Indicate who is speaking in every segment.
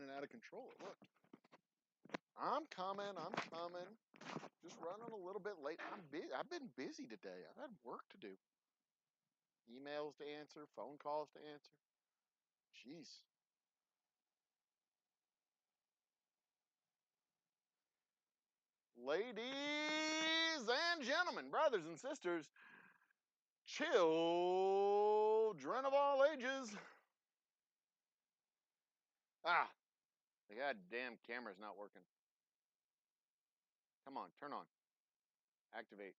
Speaker 1: running out of control. Look, I'm coming. Just running a little bit late. I've been busy today. I've had work to do. Emails to answer, phone calls to answer. Jeez. Ladies and gentlemen, brothers and sisters, children of all ages. The goddamn camera's not working. Come on, turn on. Activate.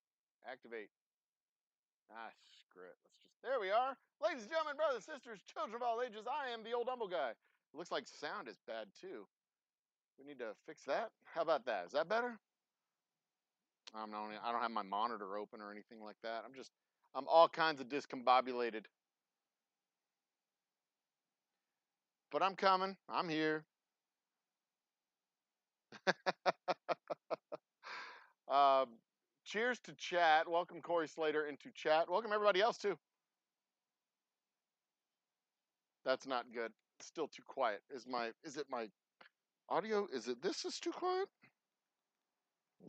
Speaker 1: Screw it. There we are. Ladies and gentlemen, brothers and sisters, children of all ages, I am the Old Humble guy. It looks like sound is bad too. We need to fix that. How about that? Is that better? I don't have my monitor open or anything like that. I'm all kinds of discombobulated. But I'm coming. I'm here. Cheers to chat. Welcome Corey Slater into chat. Welcome everybody else too. That's not good. It's still too quiet. Is it my audio? This is too quiet?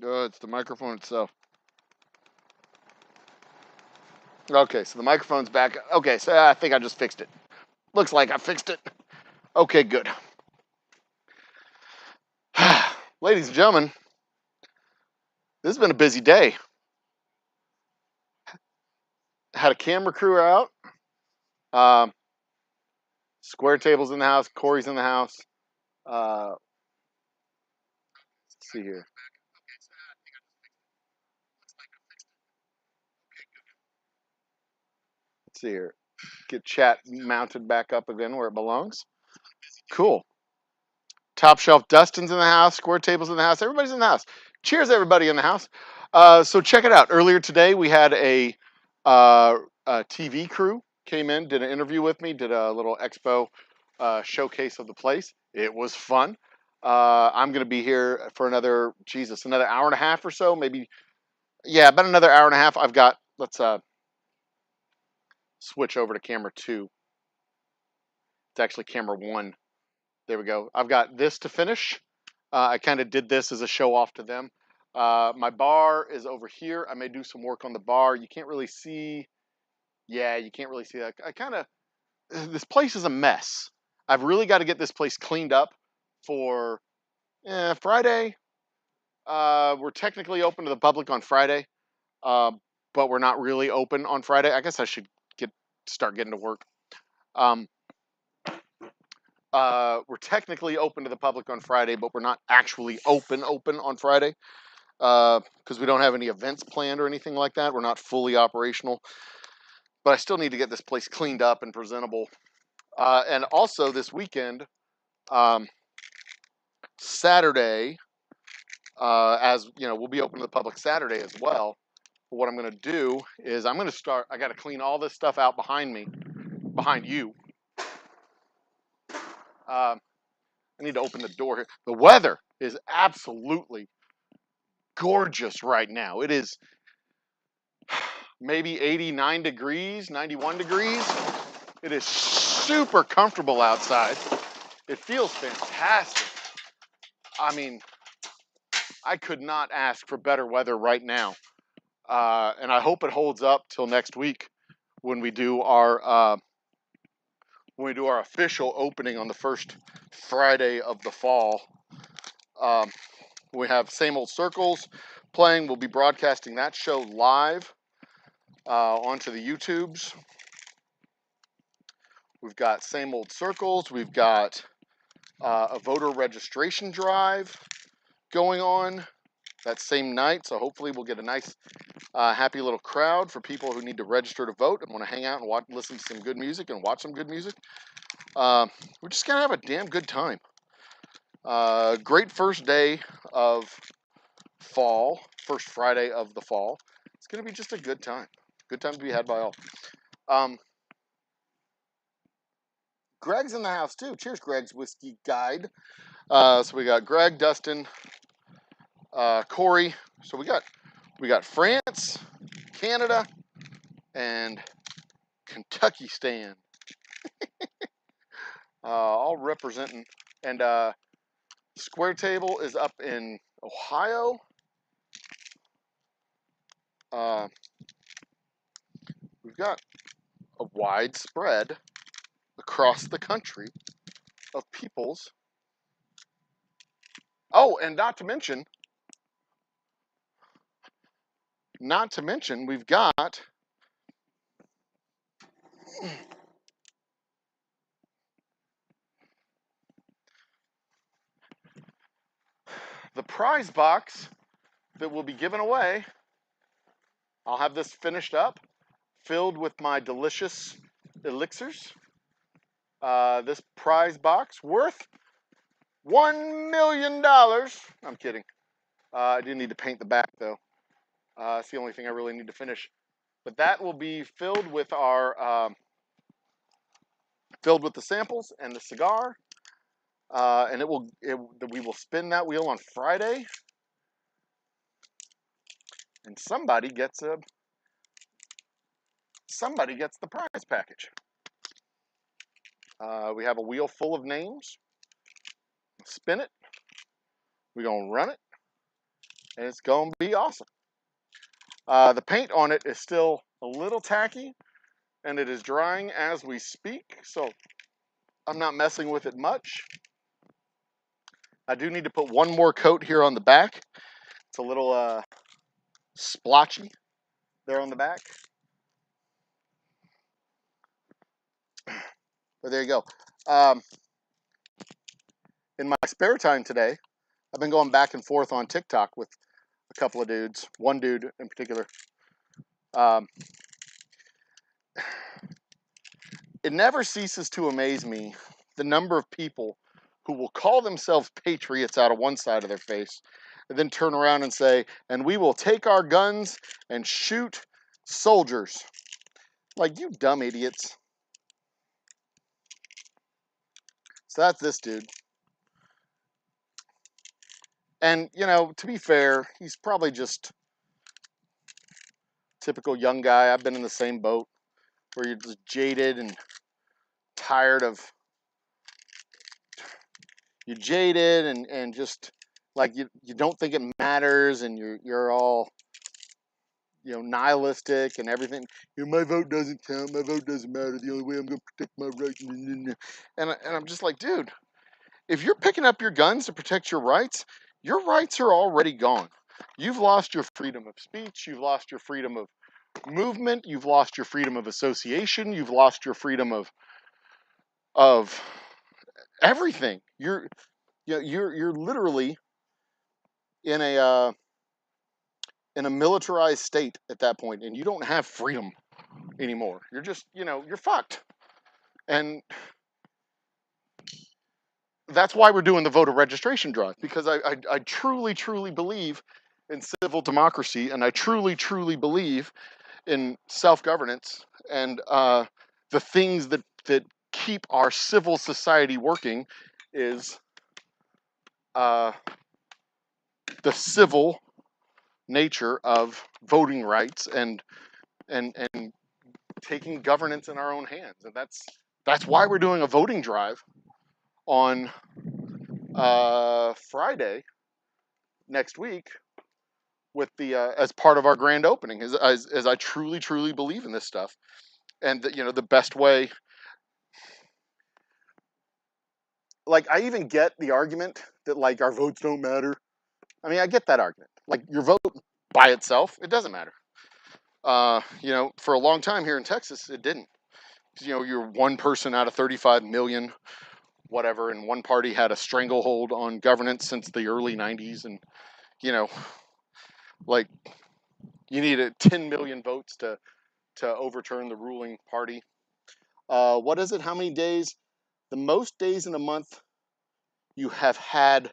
Speaker 1: It's the microphone itself. Okay, so the microphone's back. Okay, so I think I just fixed it. Looks like I fixed it. Okay, good. Ladies and gentlemen, this has been a busy day. Had a camera crew out. Square table's in the house. Corey's in the house. Let's see here. Let's see here. Get chat mounted back up again where it belongs. Cool. Top shelf Dustin's in the house. Square table's in the house. Everybody's in the house. Cheers, everybody in the house. So check it out. Earlier today, we had a TV crew came in, did an interview with me, did a little expo showcase of the place. It was fun. I'm going to be here for another hour and a half or so, maybe. Yeah, about another hour and a half. Let's switch over to camera 2. It's actually camera 1. There we go. I've got this to finish. I kind of did this as a show off to them. My bar is over here. I may do some work on the bar. You can't really see. Yeah, you can't really see that. This place is a mess. I've really got to get this place cleaned up for Friday. We're technically open to the public on Friday, but we're not really open on Friday. I guess I should start getting to work. We're technically open to the public on Friday, but we're not actually open on Friday because we don't have any events planned or anything like that. We're not fully operational, but I still need to get this place cleaned up and presentable. And also this weekend, Saturday, as you know, we'll be open to the public Saturday as well. But what I'm going to do is I got to clean all this stuff out behind you. I need to open the door here. The weather is absolutely gorgeous right now. It is maybe 89 degrees, 91 degrees. It is super comfortable outside. It feels fantastic. I mean, I could not ask for better weather right now. And I hope it holds up till next week when we do our official opening on the first Friday of the fall. We have Same Old Circles playing. We'll be broadcasting that show live onto the YouTubes. We've got Same Old Circles. We've got a voter registration drive going on that same night. So hopefully we'll get a nice, happy little crowd for people who need to register to vote and want to hang out and listen to some good music and watch some good music. We're just going to have a damn good time. Great first day of fall, first Friday of the fall. It's going to be just a good time. Good time to be had by all. Greg's in the house too. Cheers, Greg's Whiskey Guide. So we got Greg, Dustin, Corey. So we got France, Canada, and Kentucky stand. All representing And Square Table is up in Ohio. We've got a wide spread across the country of peoples. Oh, and not to mention, we've got the prize box that will be given away. I'll have this finished up, filled with my delicious elixirs. This prize box worth $1 million. I'm kidding. I do need to paint the back though. It's the only thing I really need to finish. But that will be filled with our filled with the samples and the cigar, and we will spin that wheel on Friday, and somebody gets the prize package. We have a wheel full of names. Spin it. We're gonna run it, and it's gonna be awesome. The paint on it is still a little tacky, and it is drying as we speak, so I'm not messing with it much. I do need to put one more coat here on the back. It's a little splotchy there on the back. But there you go. In my spare time today, I've been going back and forth on TikTok with a couple of dudes. One dude in particular. It never ceases to amaze me the number of people who will call themselves patriots out of one side of their face and then turn around and say, and we will take our guns and shoot soldiers. Like, you dumb idiots. So that's this dude. And, you know, to be fair, he's probably just typical young guy. I've been in the same boat where you're just jaded and tired of, you're jaded and just like you don't think it matters, and you're all, you know, nihilistic and everything. You know, my vote doesn't count, my vote doesn't matter, the only way I'm gonna protect my rights. And I'm just like, dude, if you're picking up your guns to protect your rights are already gone. You've lost your freedom of speech, you've lost your freedom of movement, you've lost your freedom of association, you've lost your freedom of everything. You're literally in a militarized state at that point, and you don't have freedom anymore. You're just, you know, you're fucked. And that's why we're doing the voter registration drive, because I truly, truly believe in civil democracy, and I truly, truly believe in self-governance and the things that keep our civil society working is the civil nature of voting rights and taking governance in our own hands. And that's why we're doing a voting drive on Friday next week with the as part of our grand opening, as I truly, truly believe in this stuff. And that, you know, the best way, like, I even get the argument that, like, our votes don't matter. I mean, I get that argument. Like, your vote by itself, it doesn't matter. You know, for a long time here in Texas, it didn't. You know, you're one person out of 35 million, whatever, and one party had a stranglehold on governance since the early 90s. And, you know, like, you needed 10 million votes to overturn the ruling party. What is it? How many days? The most days in a month you have had.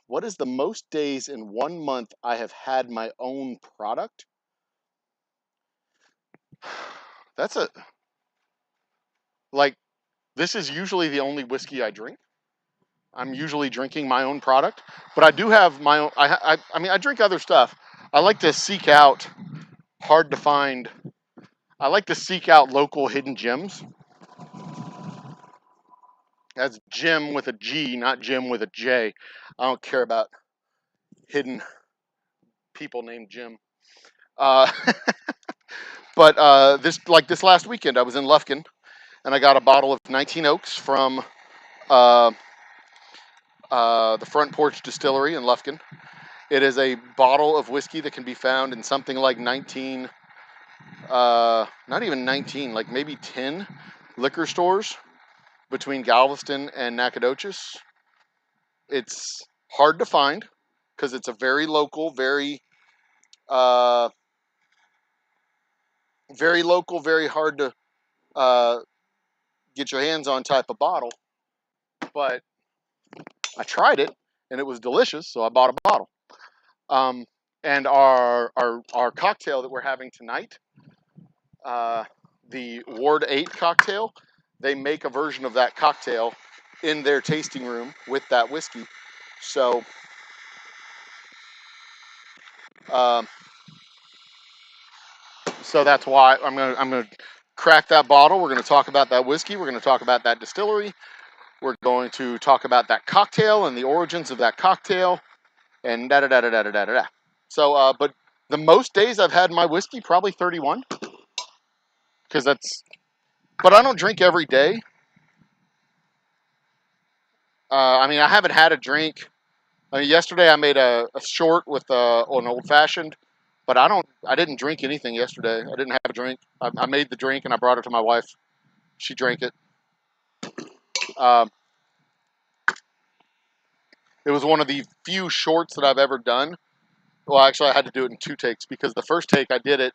Speaker 1: What is the most days in 1 month I have had my own product? That's like, this is usually the only whiskey I drink. I'm usually drinking my own product, but I do have my own. I mean, I drink other stuff. I like to seek out hard to find. I like to seek out local hidden gems. That's Jim with a G, not Jim with a J. I don't care about hidden people named Jim. Uh, but this last weekend, I was in Lufkin, and I got a bottle of 19 Oaks from uh, the Front Porch Distillery in Lufkin. It is a bottle of whiskey that can be found in something like 19, not even 19, like maybe 10 liquor stores between Galveston and Nacogdoches. It's hard to find because it's a very local, uh, very hard to uh, get your hands on type of bottle. But I tried it and it was delicious, so I bought a bottle. Um, and our cocktail that we're having tonight, uh, the Ward 8 cocktail, they make a version of that cocktail in their tasting room with that whiskey. So, um, so that's why I'm gonna crack that bottle. We're gonna talk about that whiskey. We're gonna talk about that distillery. We're going to talk about that cocktail and the origins of that cocktail, and da da da da da da da da. So, but the most days I've had my whiskey, probably 31, because that's. But I don't drink every day. I mean, I haven't had a drink. I mean, yesterday I made a short with an old fashioned, but I didn't drink anything yesterday. I didn't have a drink. I made the drink and I brought it to my wife. She drank it. Um, it was one of the few shorts that I've ever done. Well, actually, I had to do it in 2 takes because the first take I did it,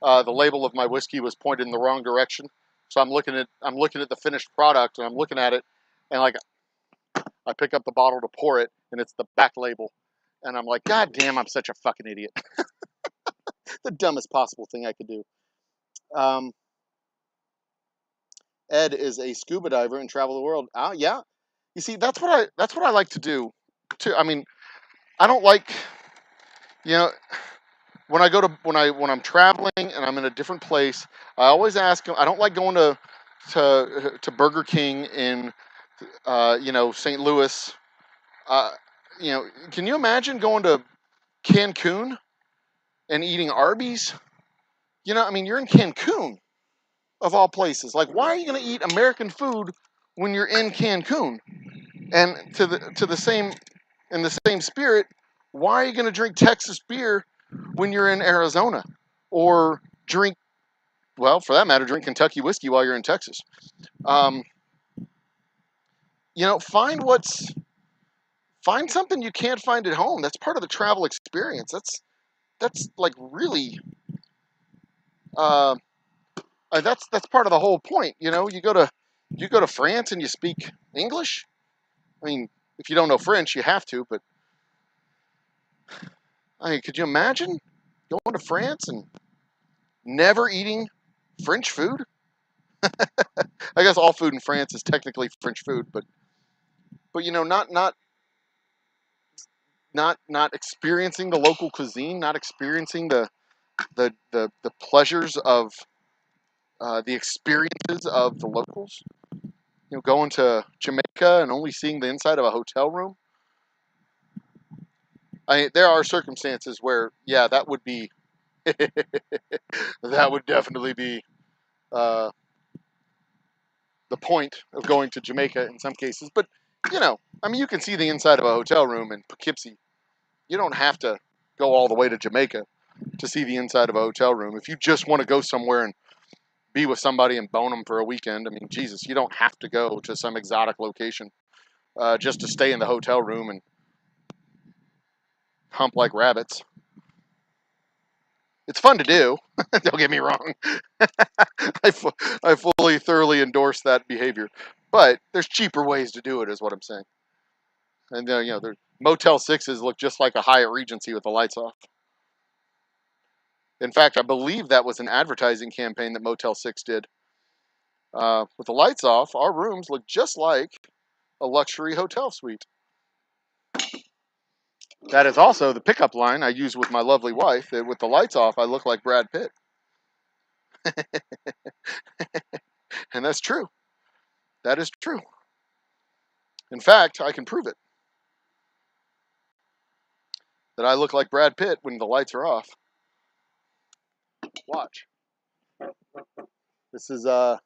Speaker 1: the label of my whiskey was pointed in the wrong direction. So I'm looking at the finished product and I'm looking at it, and like I pick up the bottle to pour it, and it's the back label, and I'm like, God damn, I'm such a fucking idiot. The dumbest possible thing I could do. Um, Ed is a scuba diver and travel the world. Yeah. You see, that's what I like to do too. I mean, I don't like, you know, when I'm traveling and I'm in a different place, I always ask them. I don't like going to Burger King in St. Louis. Uh, can you imagine going to Cancun and eating Arby's? I mean, you're in Cancun of all places. Like, why are you going to eat American food when you're in Cancun? And to the same in the same spirit, why are you going to drink Texas beer when you're in Arizona, or drink, well, for that matter, drink Kentucky whiskey while you're in Texas? Um, find something you can't find at home. That's part of the travel experience. That's like really. Uh, that's part of the whole point. You go to France and you speak English. I mean, if you don't know French, you have to. But I mean, could you imagine going to France and never eating French food? I guess all food in France is technically French food, but not experiencing the local cuisine, not experiencing the pleasures of the experiences of the locals. Going to Jamaica and only seeing the inside of a hotel room. There are circumstances where, yeah, that would be, that would definitely be uh, the point of going to Jamaica in some cases. But, I mean, you can see the inside of a hotel room in Poughkeepsie. You don't have to go all the way to Jamaica to see the inside of a hotel room. If you just want to go somewhere and be with somebody and bone them for a weekend, I mean, Jesus, you don't have to go to some exotic location just to stay in the hotel room and hump like rabbits. It's fun to do. Don't get me wrong. I, I fully, thoroughly endorse that behavior. But there's cheaper ways to do it, is what I'm saying. And there's Motel Sixes look just like a Hyatt Regency with the lights off. In fact, I believe that was an advertising campaign that Motel Six did. With the lights off, our rooms look just like a luxury hotel suite. That is also the pickup line I use with my lovely wife. That with the lights off, I look like Brad Pitt. And that's true. That is true. In fact, I can prove it. That I look like Brad Pitt when the lights are off. Watch. This is, I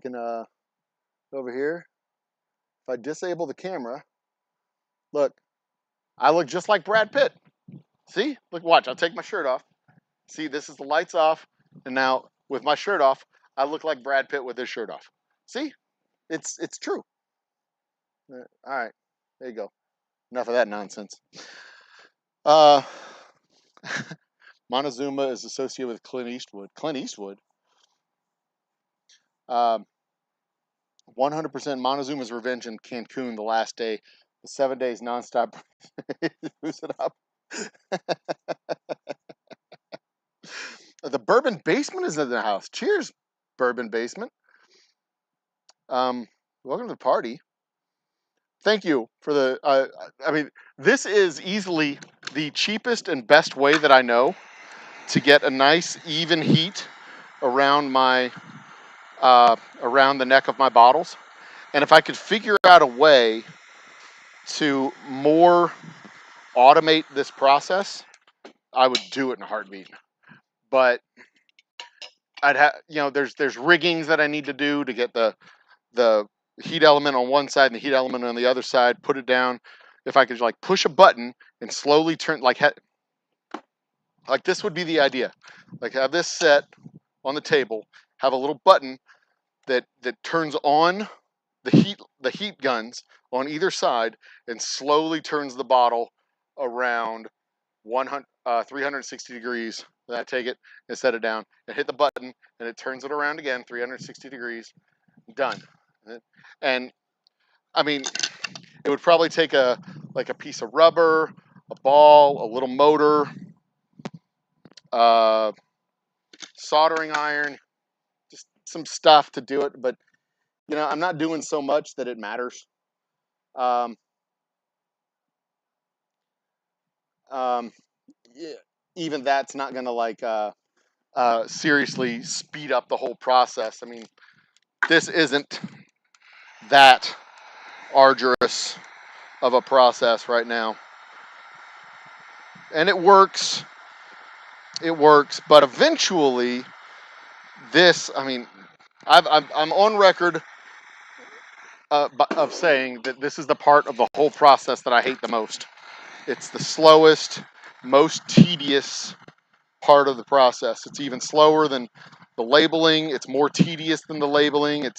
Speaker 1: can, over here. If I disable the camera, look, I look just like Brad Pitt. See? Look, watch, I'll take my shirt off. See, this is the lights off, and now with my shirt off, I look like Brad Pitt with his shirt off. See? It's true. All right, there you go. Enough of that nonsense. Montezuma is associated with Clint Eastwood. Clint Eastwood? 100% Montezuma's Revenge in Cancun the last day. The 7 days nonstop. Who's it up? The Bourbon Basement is in the house. Cheers, Bourbon Basement. Welcome to the party. Thank you for the. I mean, this is easily the cheapest and best way that I know to get a nice even heat around my around the neck of my bottles. And if I could figure out a way to more automate this process, I would do it in a heartbeat. But I'd have, there's riggings that I need to do to get the heat element on one side and the heat element on the other side, put it down. If I could like push a button and slowly turn, like this would be the idea. Like have this set on the table, have a little button that turns on the heat guns on either side and slowly turns the bottle around 360 degrees. Then I take it and set it down and hit the button and it turns it around again 360 degrees. Done. And I mean, it would probably take a piece of rubber, a ball, a little motor, soldering iron, just some stuff to do it. But I'm not doing so much that it matters. Yeah, even that's not going to like seriously speed up the whole process. I mean, this isn't that arduous of a process right now, and it works. It works, but eventually, this. I mean, I'm on record of saying that this is the part of the whole process that I hate the most. It's the slowest, most tedious part of the process. It's even slower than the labeling. It's more tedious than the labeling.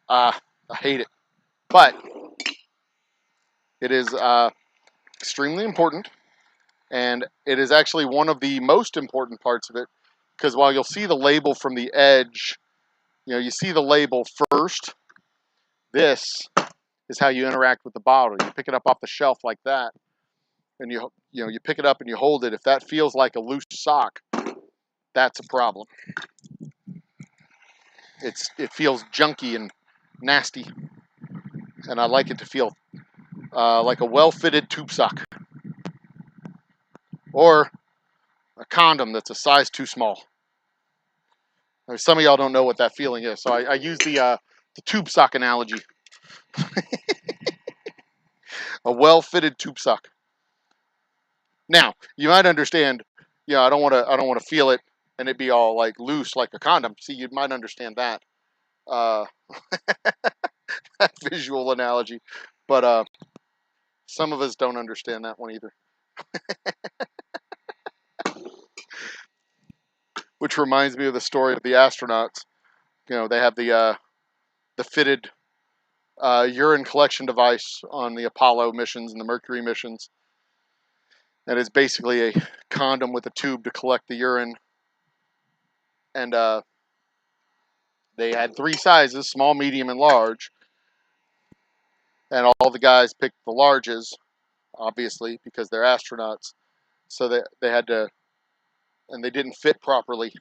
Speaker 1: I hate it, but it is extremely important, and it is actually one of the most important parts of it, because while you'll see the label from the edge, you see the label first. This is how you interact with the bottle. You pick it up off the shelf like that, and you pick it up and you hold it. If that feels like a loose sock, that's a problem. It feels junky and nasty, and I like it to feel like a well-fitted tube sock or a condom that's a size too small. Some of y'all don't know what that feeling is, so I use the tube sock analogy. A well-fitted tube sock. Now, you might understand, I don't want to feel it and it be all like loose like a condom. See, you might understand that that visual analogy, but some of us don't understand that one either. Which reminds me of the story of the astronauts. They have the fitted urine collection device on the Apollo missions and the Mercury missions. And it's basically a condom with a tube to collect the urine. And they had 3 sizes, small, medium, and large. And all the guys picked the larges, obviously, because they're astronauts. So they had to, and they didn't fit properly.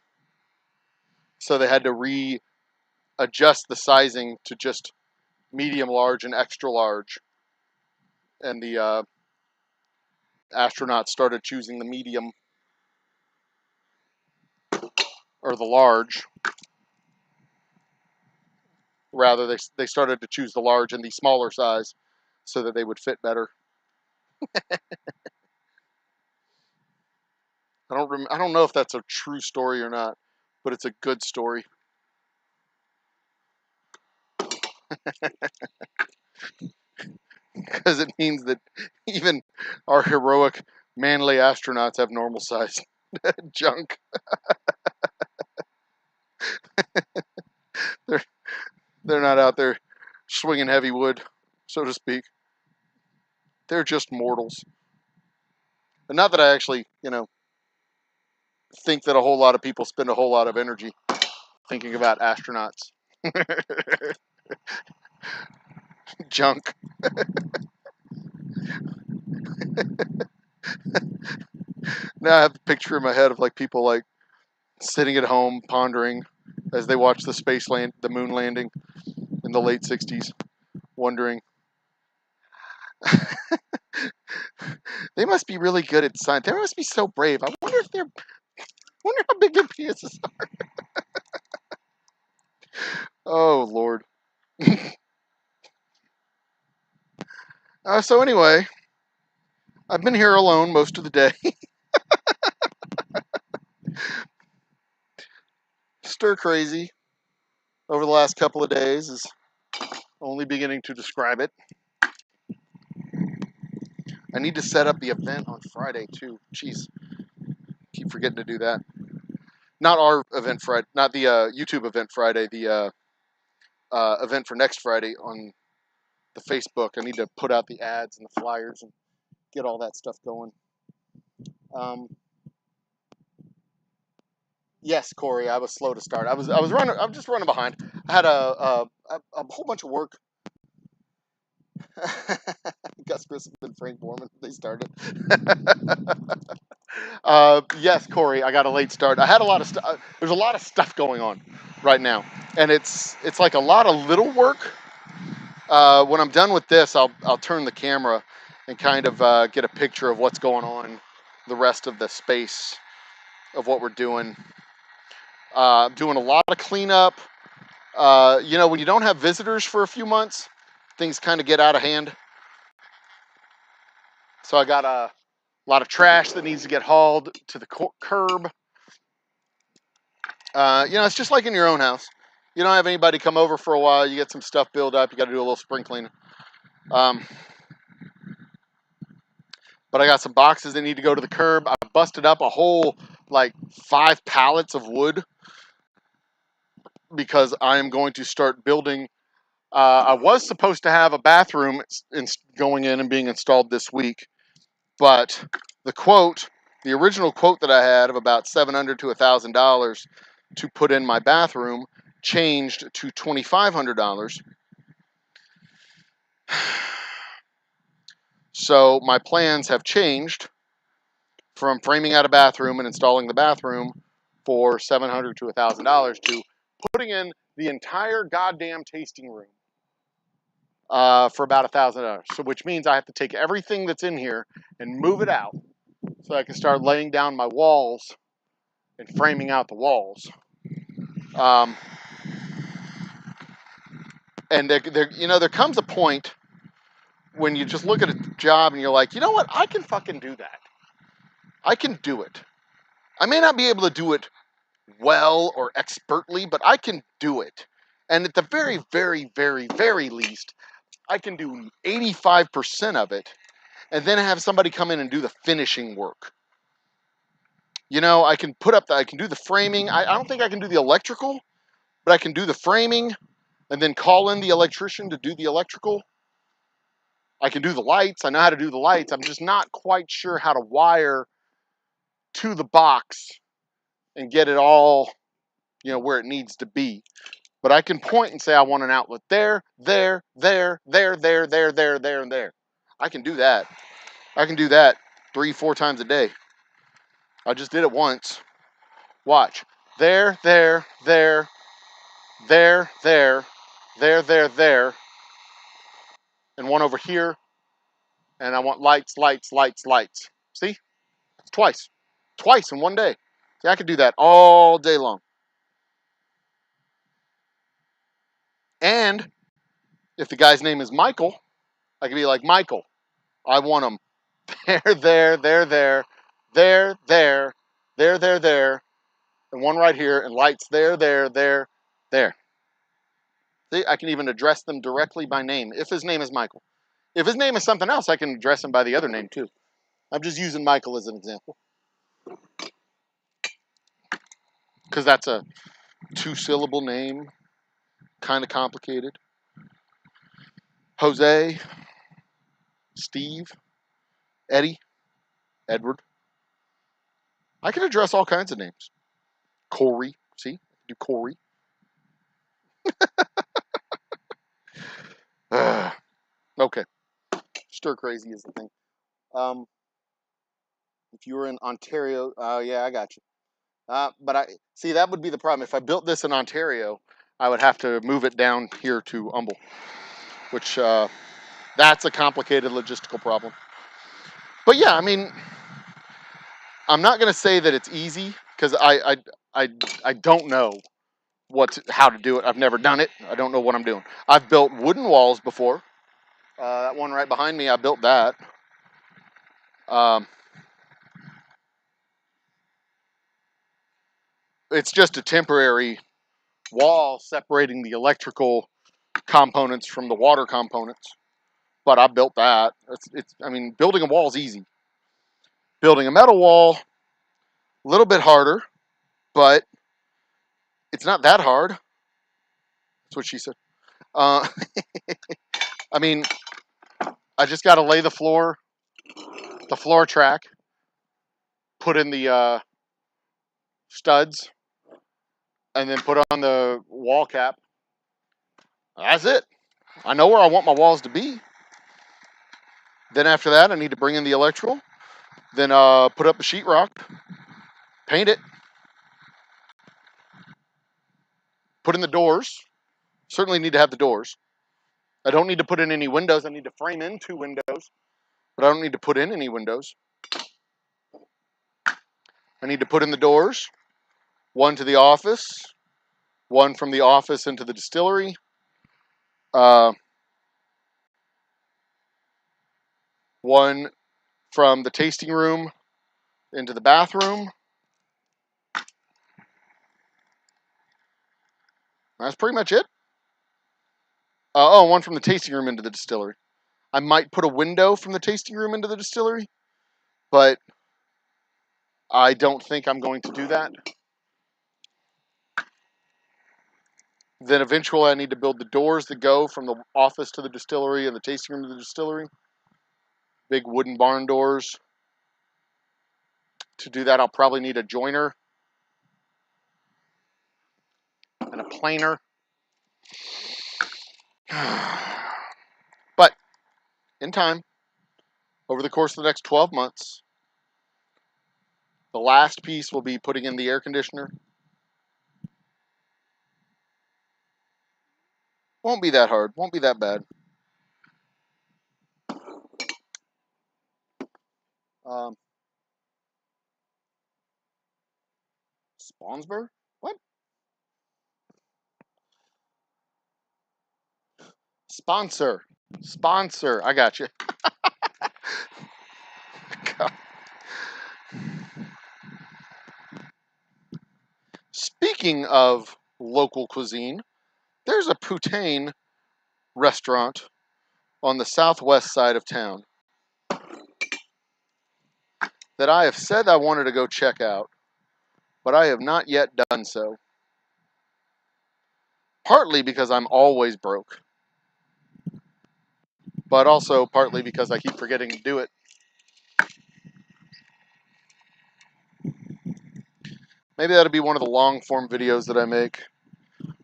Speaker 1: So they had to readjust the sizing to just medium, large, and extra large. And the astronauts started choosing the medium or the large. Rather, they started to choose the large and the smaller size so that they would fit better. I don't know if that's a true story or not, but it's a good story. Because it means that even our heroic, manly astronauts have normal size junk. They're they're not out there swinging heavy wood, so to speak. They're just mortals. And not that I actually, think that a whole lot of people spend a whole lot of energy thinking about astronauts. Junk. Now I have a picture in my head of like people like sitting at home pondering as they watch the moon landing in the late 60s, wondering, they must be really good at science. They must be so brave. Wonder how big their penises are. Oh Lord. So anyway, I've been here alone most of the day. Stir crazy over the last couple of days is only beginning to describe it. I need to set up the event on Friday too. Jeez, keep forgetting to do that. Not our event Friday, not the YouTube event Friday. The event for next Friday on the Facebook. I need to put out the ads and the flyers and get all that stuff going. Yes, Corey, I was slow to start. I was just running behind. I had a whole bunch of work. Gus Grissom and Frank Borman, they started. Yes, Corey, I got a late start. I had a lot of stuff. There's a lot of stuff going on right now, and it's like a lot of little work. When I'm done with this, I'll turn the camera and kind of get a picture of what's going on, the rest of the space of what we're doing. Doing a lot of cleanup. When you don't have visitors for a few months, things kind of get out of hand. So I got a lot of trash that needs to get hauled to the curb. It's just like in your own house. You don't have anybody come over for a while. You get some stuff built up. You got to do a little sprinkling. But I got some boxes that need to go to the curb. I busted up a whole, 5 pallets of wood because I am going to start building. I was supposed to have a bathroom going in and being installed this week, but the original quote that I had of about $700 to $1,000 to put in my bathroom changed to $2,500. So my plans have changed from framing out a bathroom and installing the bathroom for $700 to $1,000 to putting in the entire goddamn tasting room for about $1,000. So which means I have to take everything that's in here and move it out so I can start laying down my walls and framing out the walls. And there comes a point when you just look at a job and you're like, you know what? I can fucking do that. I can do it. I may not be able to do it well or expertly, but I can do it. And at the very, very, very, very least, I can do 85% of it and then have somebody come in and do the finishing work. I can I can do the framing. I don't think I can do the electrical, but I can do the framing and then call in the electrician to do the electrical. I can do the lights. I know how to do the lights. I'm just not quite sure how to wire to the box and get it all, where it needs to be. But I can point and say, I want an outlet there, there, there, there, there, there, there, there, and there. I can do that. I can do that 3-4 times a day. I just did it once. Watch. There, there, there, there, there, there, there, there, and one over here. And I want lights, lights, lights, lights. See? Twice. Twice in one day. See, I could do that all day long. And if the guy's name is Michael, I can be like, Michael, I want them there, and one right here, and lights there. See, I can even address them directly by name if his name is Michael. If his name is something else, I can address him by the other name too. I'm just using Michael as an example because that's a 2-syllable name, kind of complicated. Jose, Steve, Eddie, Edward. I can address all kinds of names. Corey, see, do Corey. Okay, stir crazy is the thing. If you were in Ontario, yeah, I got you. But I see that would be the problem. If I built this in Ontario, I would have to move it down here to Humble, which that's a complicated logistical problem. But yeah, I mean, I'm not going to say that it's easy because I don't know how to do it. I've never done it. I don't know what I'm doing. I've built wooden walls before. That one right behind me, I built that. It's just a temporary wall separating the electrical components from the water components. But I built that. I mean, building a wall is easy. Building a metal wall, a little bit harder, but it's not that hard. That's what she said. I mean, I just got to lay the floor track, put in the studs, and then put on the wall cap. That's it. I know where I want my walls to be. Then after that, I need to bring in the electrical. Then put up the sheetrock, paint it, put in the doors. Certainly need to have the doors. I don't need to put in any windows. I need to frame in 2 windows, but I don't need to put in any windows. I need to put in the doors, one to the office, one from the office into the distillery, one from the tasting room into the bathroom. That's pretty much it. One from the tasting room into the distillery. I might put a window from the tasting room into the distillery, but I don't think I'm going to do that. Then eventually I need to build the doors that go from the office to the distillery and the tasting room to the distillery. Big wooden barn doors. To do that, I'll probably need a joiner and a planer. But in time, over the course of the next 12 months, the last piece will be putting in the air conditioner. Won't be that hard. Won't be that bad. Spawnsburg? What? Sponsor. Sponsor. I got you. Speaking of local cuisine, there's a poutine restaurant on the southwest side of town that I have said I wanted to go check out, but I have not yet done so. Partly because I'm always broke, but also partly because I keep forgetting to do it. Maybe that'll be one of the long form videos that I make.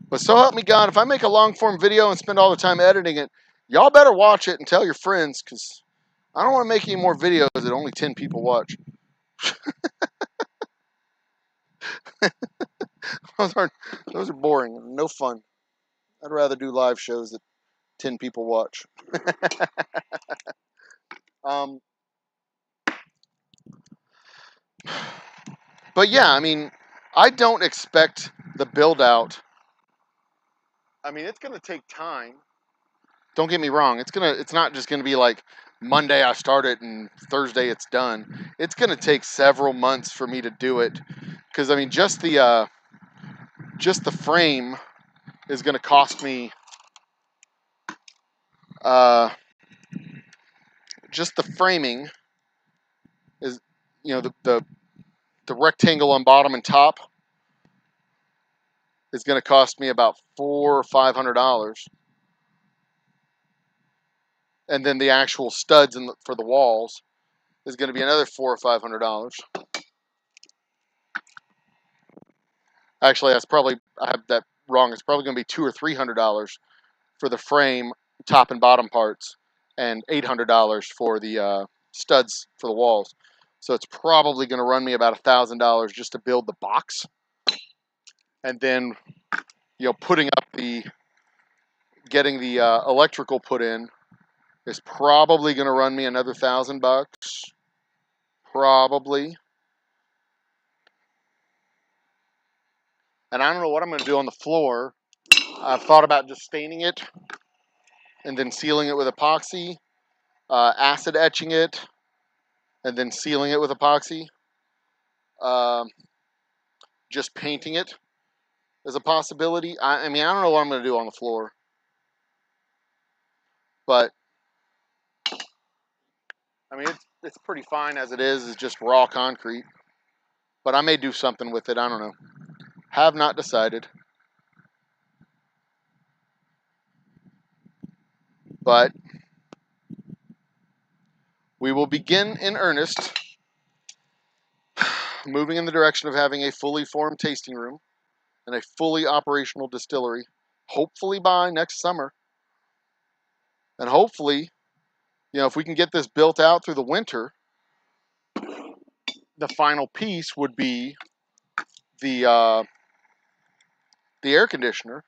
Speaker 1: But so help me God, if I make a long form video and spend all the time editing it, y'all better watch it and tell your friends, because I don't want to make any more videos that only 10 people watch. Those are boring, no fun. I'd rather do live shows that 10 people watch. But yeah, I mean, I don't expect the build out. I mean, it's going to take time. Don't get me wrong. It's not just going to be like Monday I start it and Thursday it's done. It's going to take several months for me to do it. Because I mean, just the frame is going to cost me. Just the framing is, you know, the rectangle on bottom and top is going to cost me about $400 or $500, and then the actual studs for the walls is going to be another $400 or $500. Actually, I have that wrong. It's probably going to be $200 or $300 for the frame, top and bottom parts, and $800 for the studs for the walls. So it's probably going to run me about $1,000 just to build the box, and then, you know, getting the electrical put in is probably going to run me another $1,000, probably. And I don't know what I'm going to do on the floor. I've thought about just staining it and then sealing it with epoxy, acid etching it, and then sealing it with epoxy. Just painting it is a possibility. I mean, I don't know what I'm going to do on the floor, but I mean, it's pretty fine as it is. It's just raw concrete. But I may do something with it. I don't know. Have not decided. But we will begin in earnest, moving in the direction of having a fully formed tasting room and a fully operational distillery, hopefully by next summer. And hopefully, you know, if we can get this built out through the winter, the final piece would be the air conditioner,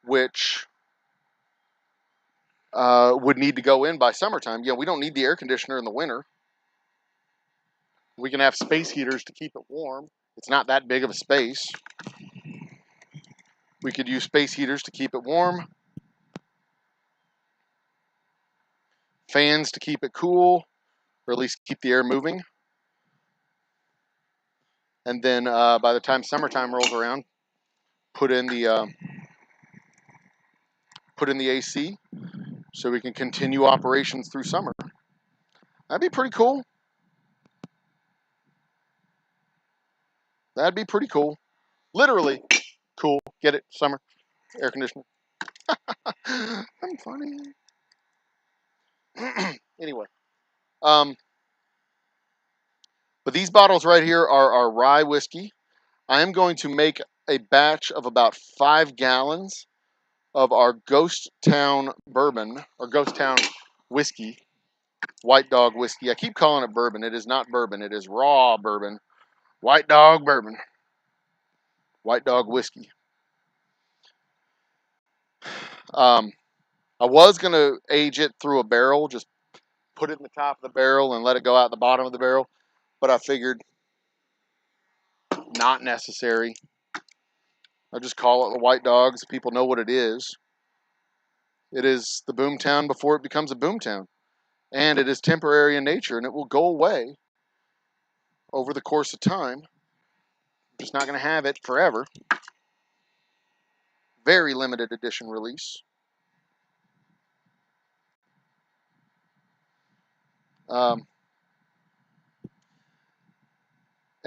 Speaker 1: which would need to go in by summertime. You know, we don't need the air conditioner in the winter. We can have space heaters to keep it warm. It's not that big of a space. We could use space heaters to keep it warm, fans to keep it cool, or at least keep the air moving. And then by the time summertime rolls around, put in the AC so we can continue operations through summer. That'd be pretty cool. That'd be pretty cool. Literally cool. Get it? Summer air conditioner. I'm funny. Anyway, but these bottles right here are our rye whiskey. I am going to make a batch of about 5 gallons of our Ghost Town bourbon, or Ghost Town whiskey, White Dog whiskey. I keep calling it bourbon. It is not bourbon. It is raw bourbon. White Dog bourbon. White Dog whiskey. I was going to age it through a barrel, just put it in the top of the barrel and let it go out the bottom of the barrel. But I figured not necessary. I'll just call it the White Dogs. People know what it is. It is the boomtown before it becomes a boomtown. And it is temporary in nature, and it will go away over the course of time. I'm just not going to have it forever. Very limited edition release. And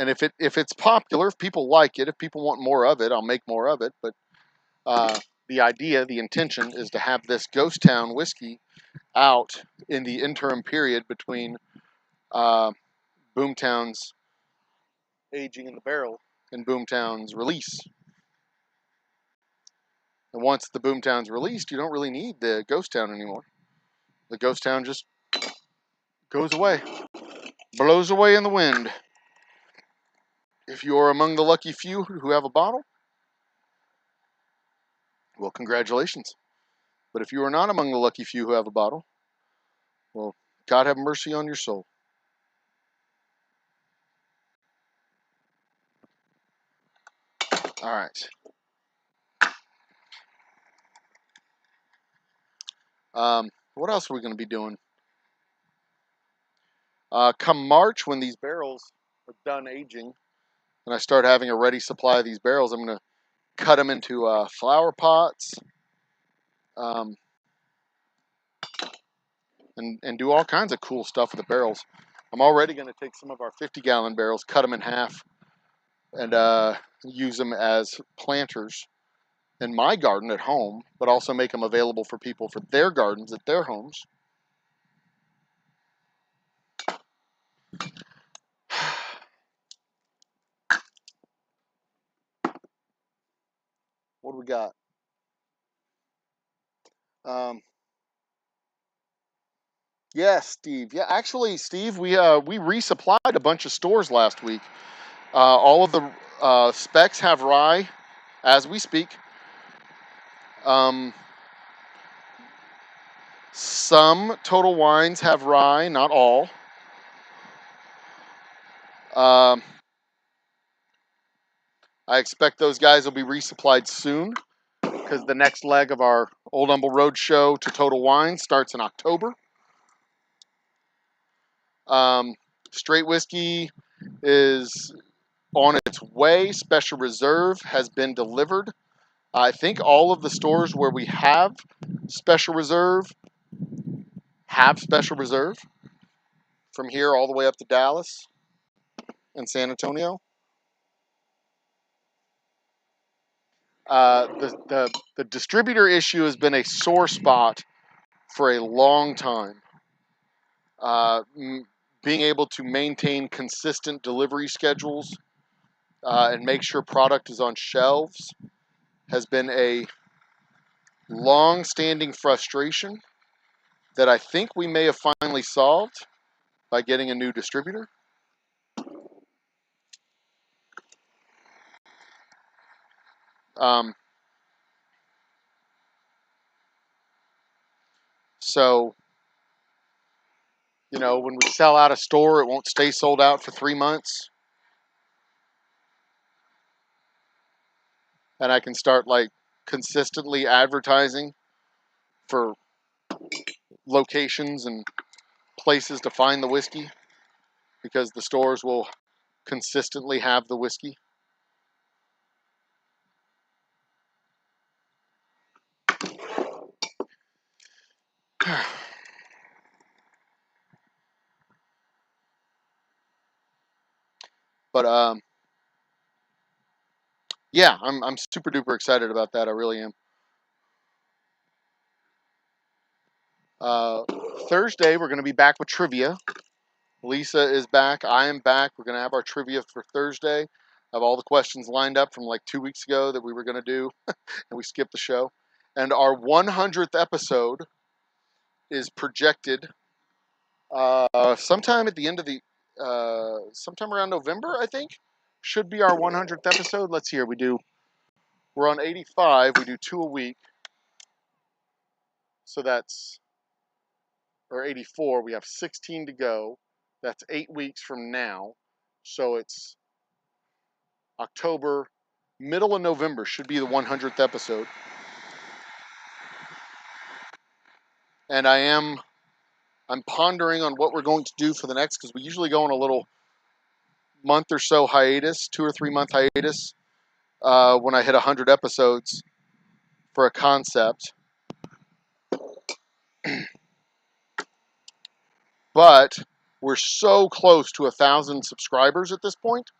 Speaker 1: if it's popular, if people like it, if people want more of it, I'll make more of it. But the idea, the intention, is to have this Ghost Town whiskey out in the interim period between Boomtown's aging in the barrel and Boomtown's release. And once the Boomtown's released, you don't really need the Ghost Town anymore. The Ghost Town just goes away, blows away in the wind. If you are among the lucky few who have a bottle, well, congratulations. But if you are not among the lucky few who have a bottle, well, God have mercy on your soul. All right. What else are we going to be doing? Come March, when these barrels are done aging, and I start having a ready supply of these barrels, I'm going to cut them into flower pots, um, and do all kinds of cool stuff with the barrels. I'm already going to take some of our 50-gallon barrels, cut them in half, and use them as planters in my garden at home, but also make them available for people for their gardens at their homes. What do we got? Yeah, Steve. Yeah, actually, Steve, we resupplied a bunch of stores last week. All of the specs have rye as we speak. Um, some Total Wines have rye, not all. Um, I expect those guys will be resupplied soon because the next leg of our Old Humble Road Show to Total Wine starts in October. Straight whiskey is on its way. Special Reserve has been delivered. I think all of the stores where we have Special Reserve have Special Reserve, from here all the way up to Dallas and San Antonio. The distributor issue has been a sore spot for a long time. Being able to maintain consistent delivery schedules and make sure product is on shelves has been a long-standing frustration that I think we may have finally solved by getting a new distributor. Um, so, when we sell out a store, it won't stay sold out for 3 months. And I can start consistently advertising for locations and places to find the whiskey because the stores will consistently have the whiskey. But yeah, I'm super duper excited about that. I really am. Uh, Thursday we're going to be back with trivia. Lisa is back. I am back. We're going to have our trivia for Thursday. I have all the questions lined up from 2 weeks ago that we were going to do, and we skipped the show. And our 100th episode is projected sometime at the end of sometime around November, I think, should be our 100th episode. Let's see here. We're on 85. We do 2 a week. So or 84. We have 16 to go. That's 8 weeks from now. So it's October, middle of November should be the 100th episode. And I'm pondering on what we're going to do for the next, because we usually go on a little month or so hiatus, 2 or 3 month hiatus, when I hit 100 episodes for a concept. But we're so close to 1,000 subscribers at this point.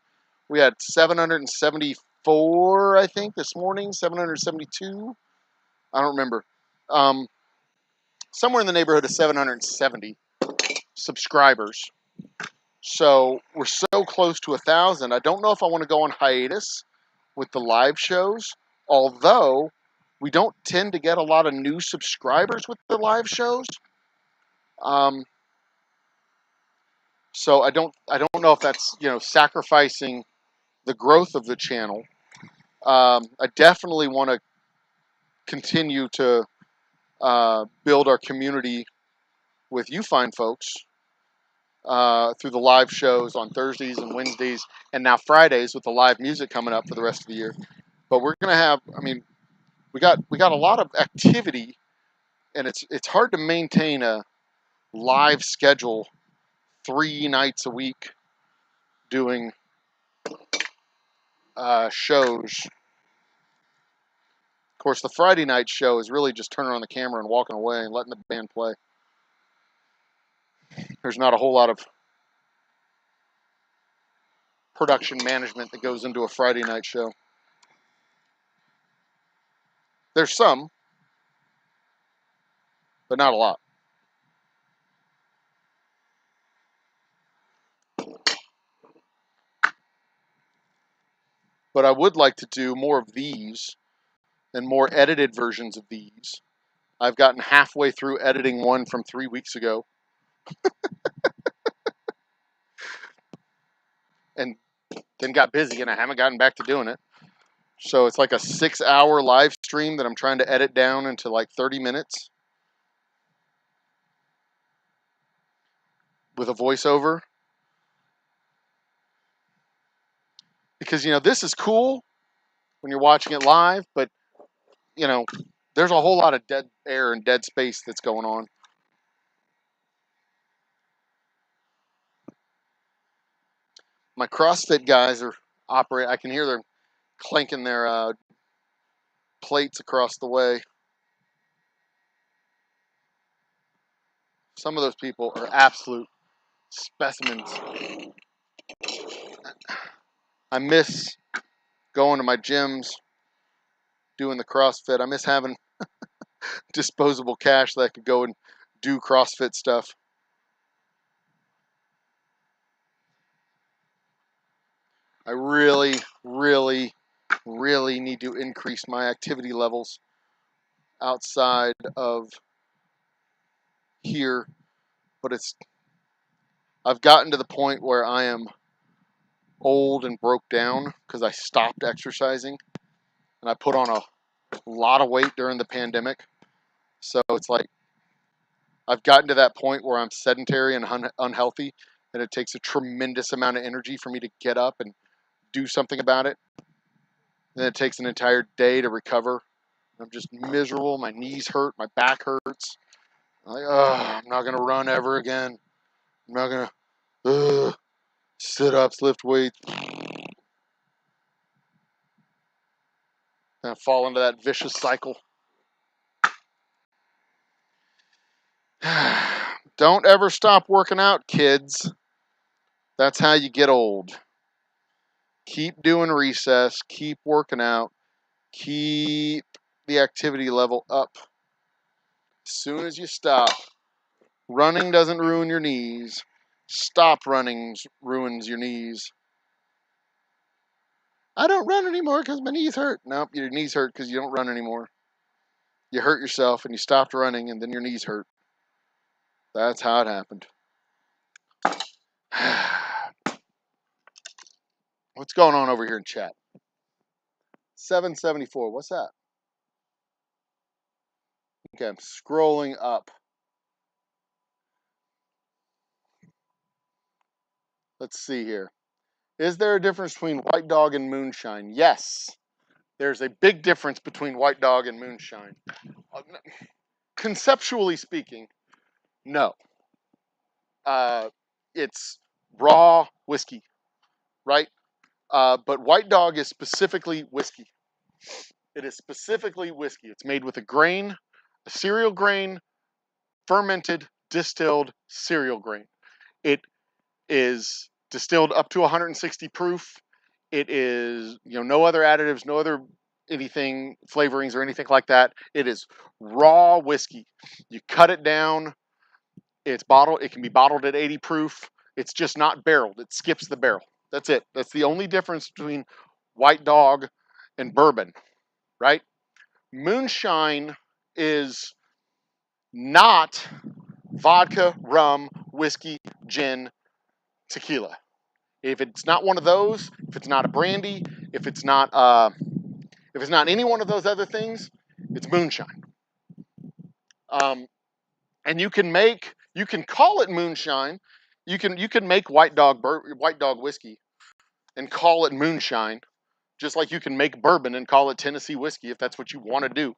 Speaker 1: We had 774, I think, this morning, 772. I don't remember. Somewhere in the neighborhood of 770 subscribers. So we're so close to 1,000. I don't know if I want to go on hiatus with the live shows, although we don't tend to get a lot of new subscribers with the live shows. So I don't know if that's sacrificing the growth of the channel. I definitely want to continue to build our community with you fine folks through the live shows on Thursdays and Wednesdays, and now Fridays with the live music coming up for the rest of the year. But we're gonna have, we got a lot of activity and it's hard to maintain a live schedule 3 nights a week doing shows. Of course, the Friday night show is really just turning on the camera and walking away and letting the band play. There's not a whole lot of production management that goes into a Friday night show. There's some, but not a lot. But I would like to do more of these and more edited versions of these. I've gotten halfway through editing one from 3 weeks ago. And then got busy and I haven't gotten back to doing it. So it's like a 6-hour live stream that I'm trying to edit down into like 30 minutes with a voiceover. Because, this is cool when you're watching it live, but, there's a whole lot of dead air and dead space that's going on. My CrossFit guys are operating. I can hear them clanking their plates across the way. Some of those people are absolute specimens. I miss going to my gyms, doing the CrossFit. I miss having disposable cash that I could go and do CrossFit stuff. I really, really, really need to increase my activity levels outside of here, but I've gotten to the point where I am old and broke down because I stopped exercising and I put on a lot of weight during the pandemic. So it's like I've gotten to that point where I'm sedentary and unhealthy, and it takes a tremendous amount of energy for me to get up and do something about it. Then it takes an entire day to recover. I'm just miserable. My knees hurt. My back hurts. I'm not going to run ever again. I'm not going to sit-ups, lift weights. And I fall into that vicious cycle. Don't ever stop working out, kids. That's how you get old. Keep doing recess. Keep working out. Keep the activity level up. As soon as you stop, running doesn't ruin your knees. Stop running ruins your knees. I don't run anymore because my knees hurt. Nope, your knees hurt because you don't run anymore. You hurt yourself and you stopped running and then your knees hurt. That's how it happened. What's going on over here in chat? 774. What's that? Okay, I'm scrolling up. Let's see here. Is there a difference between White Dog and moonshine? Yes. There's a big difference between White Dog and moonshine. Conceptually speaking, no. It's raw whiskey, right? But White Dog is specifically whiskey. It is specifically whiskey. It's made with a cereal grain, fermented, distilled cereal grain. It is distilled up to 160 proof. It is, no other additives, no other anything, flavorings or anything like that. It is raw whiskey. You cut it down. It's bottled. It can be bottled at 80 proof. It's just not barreled. It skips the barrel. That's it. That's the only difference between White Dog and bourbon, right? Moonshine is not vodka, rum, whiskey, gin, tequila. If it's not one of those, if it's not a brandy, if it's not any one of those other things, it's moonshine. And you can call it moonshine. You can make White Dog whiskey and call it moonshine, just like you can make bourbon and call it Tennessee whiskey if that's what you want to do.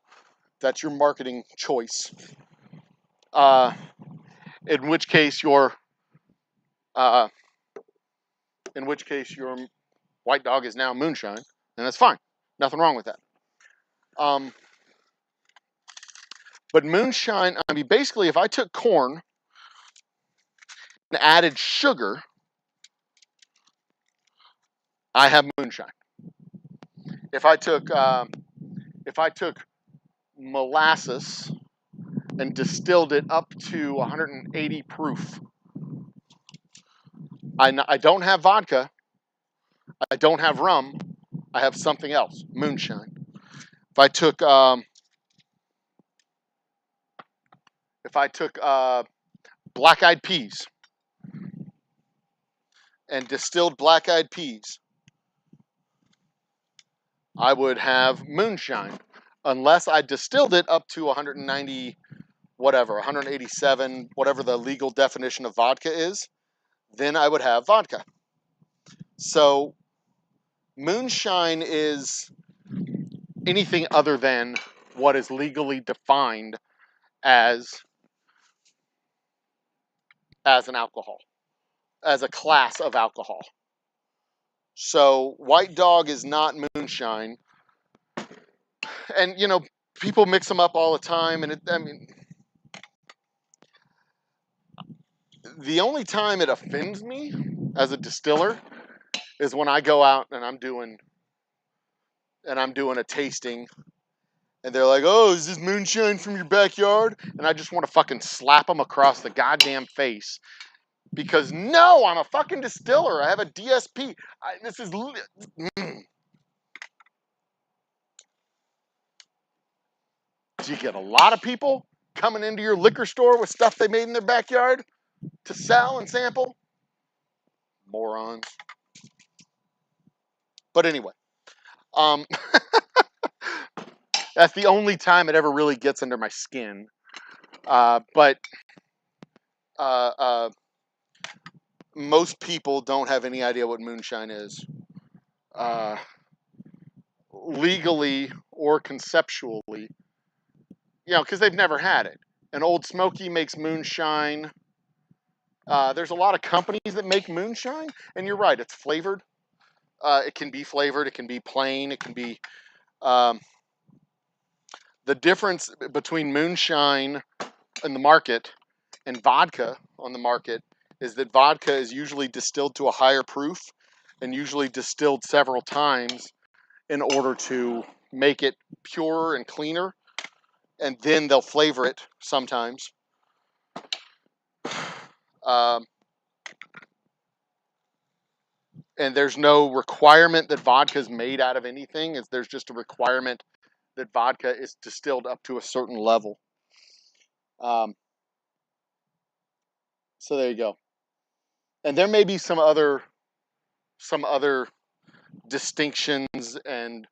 Speaker 1: That's your marketing choice. In which case your White Dog is now moonshine, and that's fine. Nothing wrong with that. But moonshine, I mean, basically, if I took corn and added sugar, I have moonshine. If I took molasses and distilled it up to 180 proof, I don't have vodka. I don't have rum. I have something else, moonshine. If I took black-eyed peas and distilled black-eyed peas, I would have moonshine, unless I distilled it up to 190, whatever, 187, whatever the legal definition of vodka is, then I would have vodka. So moonshine is anything other than what is legally defined as an alcohol, as a class of alcohol. So White Dog is not moonshine. And, you know, people mix them up all the time. And the only time it offends me as a distiller is when I go out and I'm doing a tasting and they're like, "Oh, is this moonshine from your backyard?" And I just want to fucking slap them across the goddamn face. Because no, I'm a fucking distiller. I have a DSP. Do you get a lot of people coming into your liquor store with stuff they made in their backyard to sell and sample? Morons. But anyway, that's the only time it ever really gets under my skin. But most people don't have any idea what moonshine is. Legally or conceptually, you know, because they've never had it. And Old Smoky makes moonshine. There's a lot of companies that make moonshine, and you're right, it's flavored. It can be flavored, it can be plain, it can be... the difference between moonshine in the market and vodka on the market is that vodka is usually distilled to a higher proof and usually distilled several times in order to make it purer and cleaner, and then they'll flavor it sometimes. And there's no requirement that vodka is made out of anything. There's just a requirement that vodka is distilled up to a certain level. So there you go. And there may be some other distinctions, and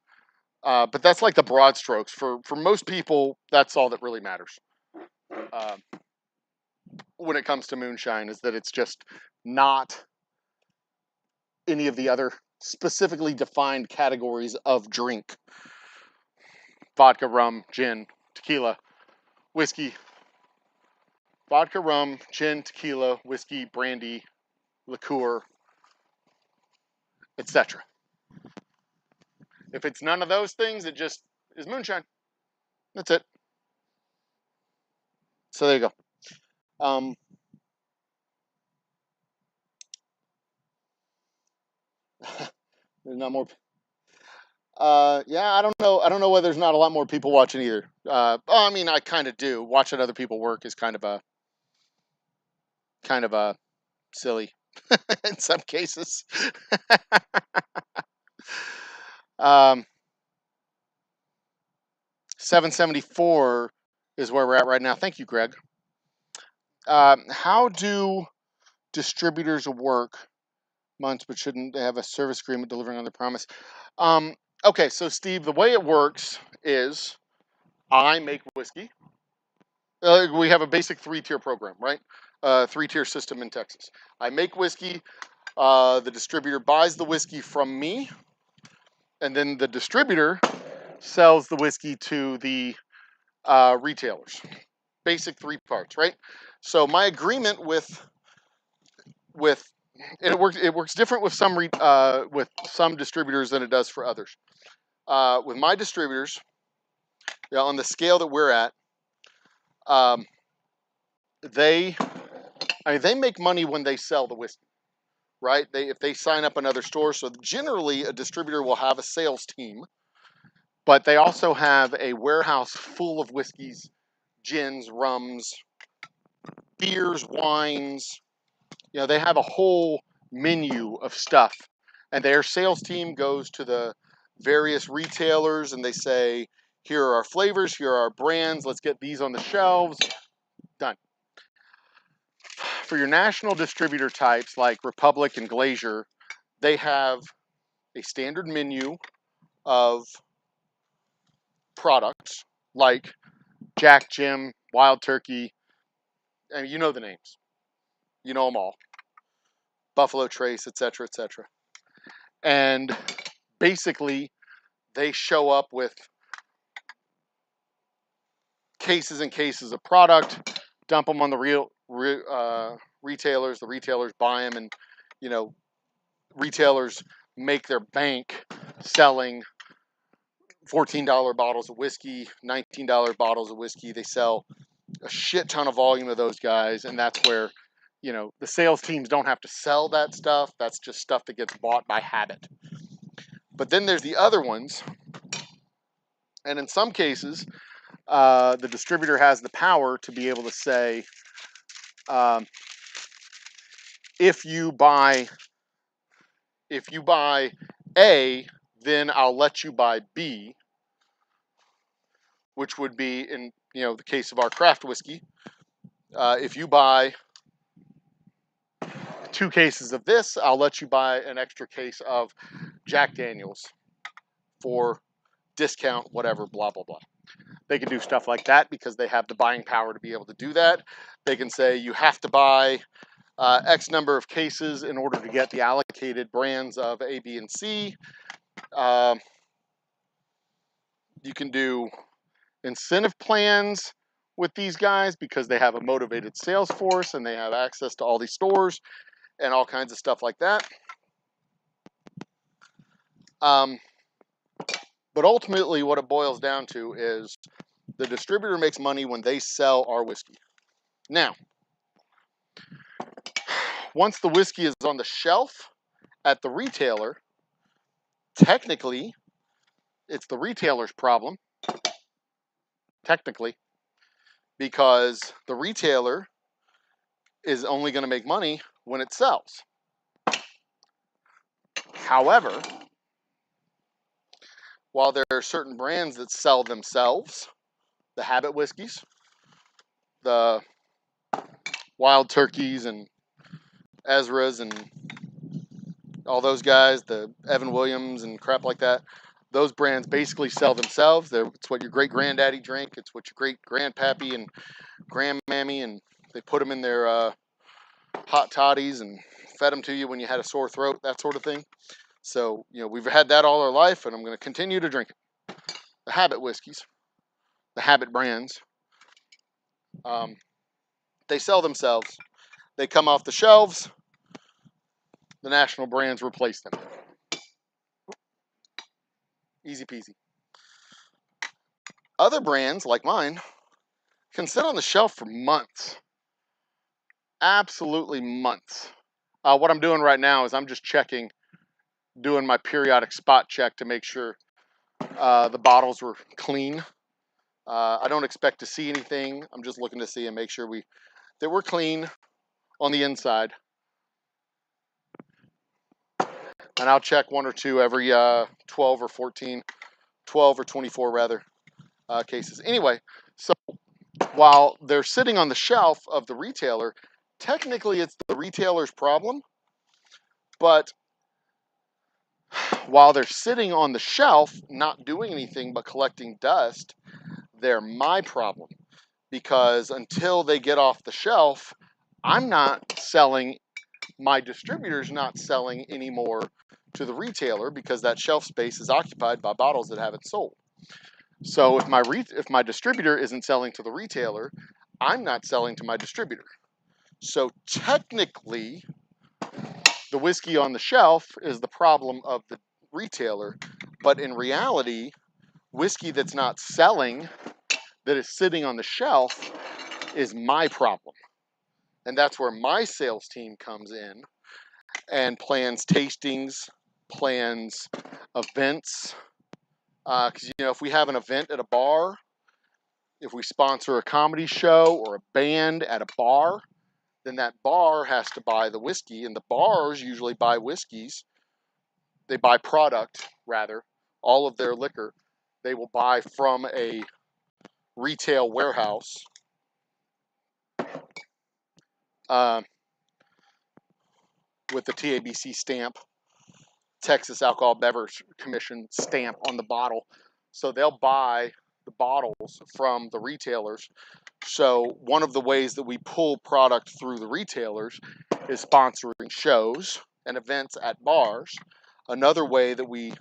Speaker 1: but that's like the broad strokes. For most people, that's all that really matters when it comes to moonshine, is that it's just not any of the other specifically defined categories of drink. Vodka, rum, gin, tequila, whiskey. Vodka, rum, gin, tequila, whiskey, brandy, liqueur, etc. If it's none of those things, it just is moonshine. That's it. So there you go. There's not more. Yeah, I don't know. I don't know whether there's not a lot more people watching either. I mean, I kind of do. Watching other people work is kind of a silly in some cases. 774 is where we're at right now. Thank you, Greg. How do distributors work? Months, but shouldn't they have a service agreement delivering on their promise? Okay, so Steve, the way it works is I make whiskey. We have a basic 3-tier program, right? 3-tier system in Texas. I make whiskey. The distributor buys the whiskey from me, and then the distributor sells the whiskey to the retailers. Basic three parts, right? So my agreement with and it works different with some distributors than it does for others. With my distributors, on the scale that we're at, um, they they make money when they sell the whiskey, right? If they sign up another store, so generally a distributor will have a sales team, but they also have a warehouse full of whiskeys, gins, rums, beers, wines. They have a whole menu of stuff, and their sales team goes to the various retailers and they say, here are our flavors, here are our brands, let's get these on the shelves. Done. For your national distributor types like Republic and Glacier, they have a standard menu of products like Jack, Jim, Wild Turkey, and you know the names. You know them all. Buffalo Trace, etc., etc. And basically, they show up with cases and cases of product, dump them on the retailers. The retailers buy them, and retailers make their bank selling $14 bottles of whiskey, $19 bottles of whiskey. They sell a shit ton of volume of those guys, and that's where the sales teams don't have to sell that stuff. That's just stuff that gets bought by habit. But then there's the other ones, and in some cases, the distributor has the power to be able to say, if you buy A, then I'll let you buy B, which would be in the case of our craft whiskey. If you buy 2 cases of this, I'll let you buy an extra case of Jack Daniels for discount, whatever, blah, blah, blah. They can do stuff like that because they have the buying power to be able to do that. They can say you have to buy X number of cases in order to get the allocated brands of A, B, and C. You can do incentive plans with these guys because they have a motivated sales force and they have access to all these stores and all kinds of stuff like that. But ultimately, what it boils down to is the distributor makes money when they sell our whiskey. Now, once the whiskey is on the shelf at the retailer, technically, it's the retailer's problem, technically, because the retailer is only going to make money when it sells. However, while there are certain brands that sell themselves, the habit whiskeys, the Wild Turkeys and Ezra's and all those guys, the Evan Williams and crap like that, those brands basically sell themselves. It's what your great granddaddy drank. It's what your great grandpappy and grandmammy, and they put them in their hot toddies and fed them to you when you had a sore throat, that sort of thing. So, we've had that all our life, and I'm going to continue to drink it. The habit whiskeys, the habit brands, they sell themselves. They come off the shelves. The national brands replace them. Easy peasy. Other brands, like mine, can sit on the shelf for months. Absolutely months. What I'm doing right now is I'm just doing my periodic spot check to make sure the bottles were clean. I don't expect to see anything. I'm just looking to see and make sure that we're clean on the inside. And I'll check 1 or 2 every 12 or 14, 12 or 24 rather, cases. Anyway, so while they're sitting on the shelf of the retailer, technically it's the retailer's problem. But while they're sitting on the shelf, not doing anything but collecting dust, they're my problem. Because until they get off the shelf, I'm not selling, my distributor's not selling anymore to the retailer because that shelf space is occupied by bottles that haven't sold. So if my distributor isn't selling to the retailer, I'm not selling to my distributor. So technically, the whiskey on the shelf is the problem of the retailer, but in reality, whiskey that's not selling, that is sitting on the shelf, is my problem. And that's where my sales team comes in and plans tastings, plans events. Because, if we have an event at a bar, if we sponsor a comedy show or a band at a bar, then that bar has to buy the whiskey, and the bars usually buy whiskeys. They buy product, rather, all of their liquor. They will buy from a retail warehouse. Uh, with the TABC stamp, Texas Alcohol Beverage Commission stamp on the bottle. So they'll buy the bottles from the retailers. So one of the ways that we pull product through the retailers is sponsoring shows and events at bars. Another way that we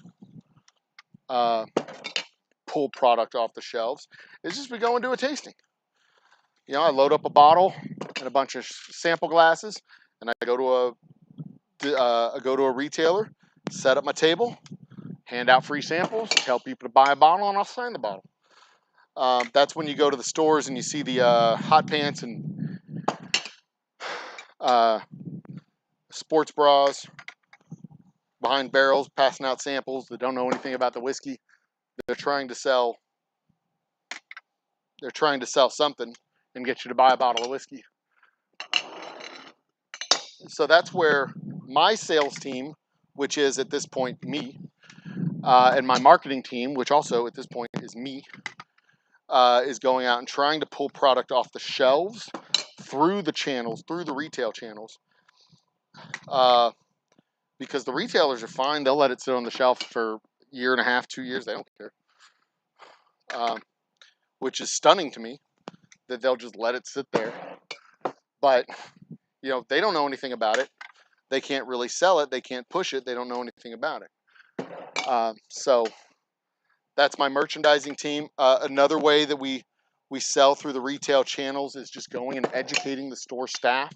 Speaker 1: pull product off the shelves is just we go and do a tasting. I load up a bottle and a bunch of sample glasses, and I go to a retailer, set up my table, hand out free samples, tell people to buy a bottle, and I'll sign the bottle. That's when you go to the stores and you see the hot pants and sports bras behind barrels passing out samples that don't know anything about the whiskey. They're trying to sell something and get you to buy a bottle of whiskey. So that's where my sales team, which is at this point me, and my marketing team, which also at this point is me, is going out and trying to pull product off the shelves through the channels, through the retail channels. Because the retailers are fine. They'll let it sit on the shelf for a year and a half, 2 years. They don't care. Which is stunning to me that they'll just let it sit there. But, they don't know anything about it. They can't really sell it. They can't push it. They don't know anything about it. So that's my merchandising team. Another way that we sell through the retail channels is just going and educating the store staff,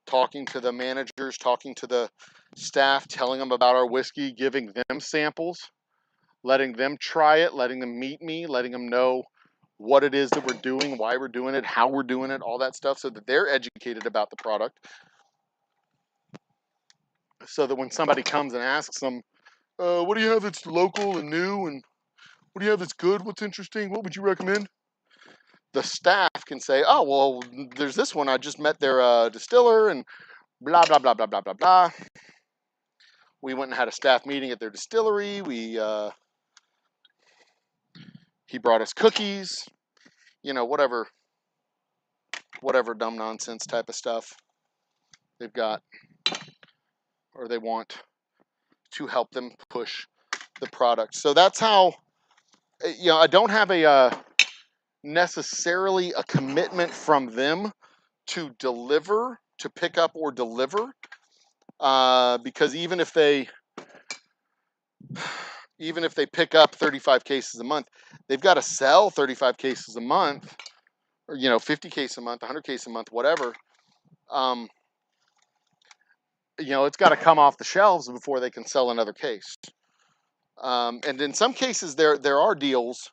Speaker 1: talking to the managers, talking to the staff, telling them about our whiskey, giving them samples, letting them try it, letting them meet me, letting them know what it is that we're doing, why we're doing it, how we're doing it, all that stuff, so that they're educated about the product. So that when somebody comes and asks them, what do you have that's local and new, and what do you have that's good, what's interesting, what would you recommend? The staff can say, oh, well, there's this one, I just met their distiller, and blah, blah, blah, blah, blah, blah, blah. We went and had a staff meeting at their distillery. He brought us cookies, whatever dumb nonsense type of stuff they've got, or they want to help them push the product. So that's how, I don't have necessarily a commitment from them to deliver, to pick up or deliver, because even if they pick up 35 cases a month, they've got to sell 35 cases a month, or 50 cases a month, 100 cases a month, whatever. It's got to come off the shelves before they can sell another case. And in some cases, there are deals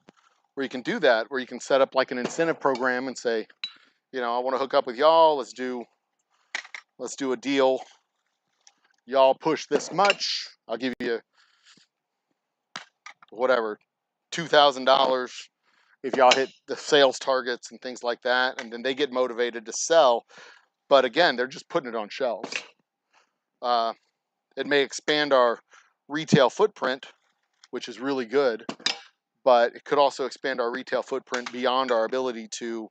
Speaker 1: where you can do that, where you can set up like an incentive program and say, I want to hook up with y'all. Let's do a deal. Y'all push this much, I'll give you whatever, $2,000 if y'all hit the sales targets and things like that, and then they get motivated to sell. But again, they're just putting it on shelves. It may expand our retail footprint, which is really good, but it could also expand our retail footprint beyond our ability to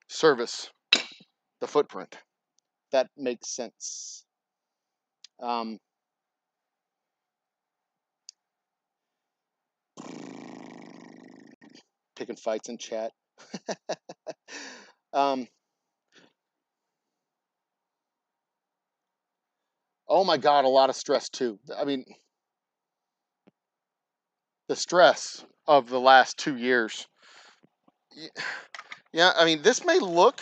Speaker 1: service the footprint. That makes sense. Picking fights in chat. Oh my God, a lot of stress too. I mean, the stress of the last 2 years. Yeah, I mean, this may look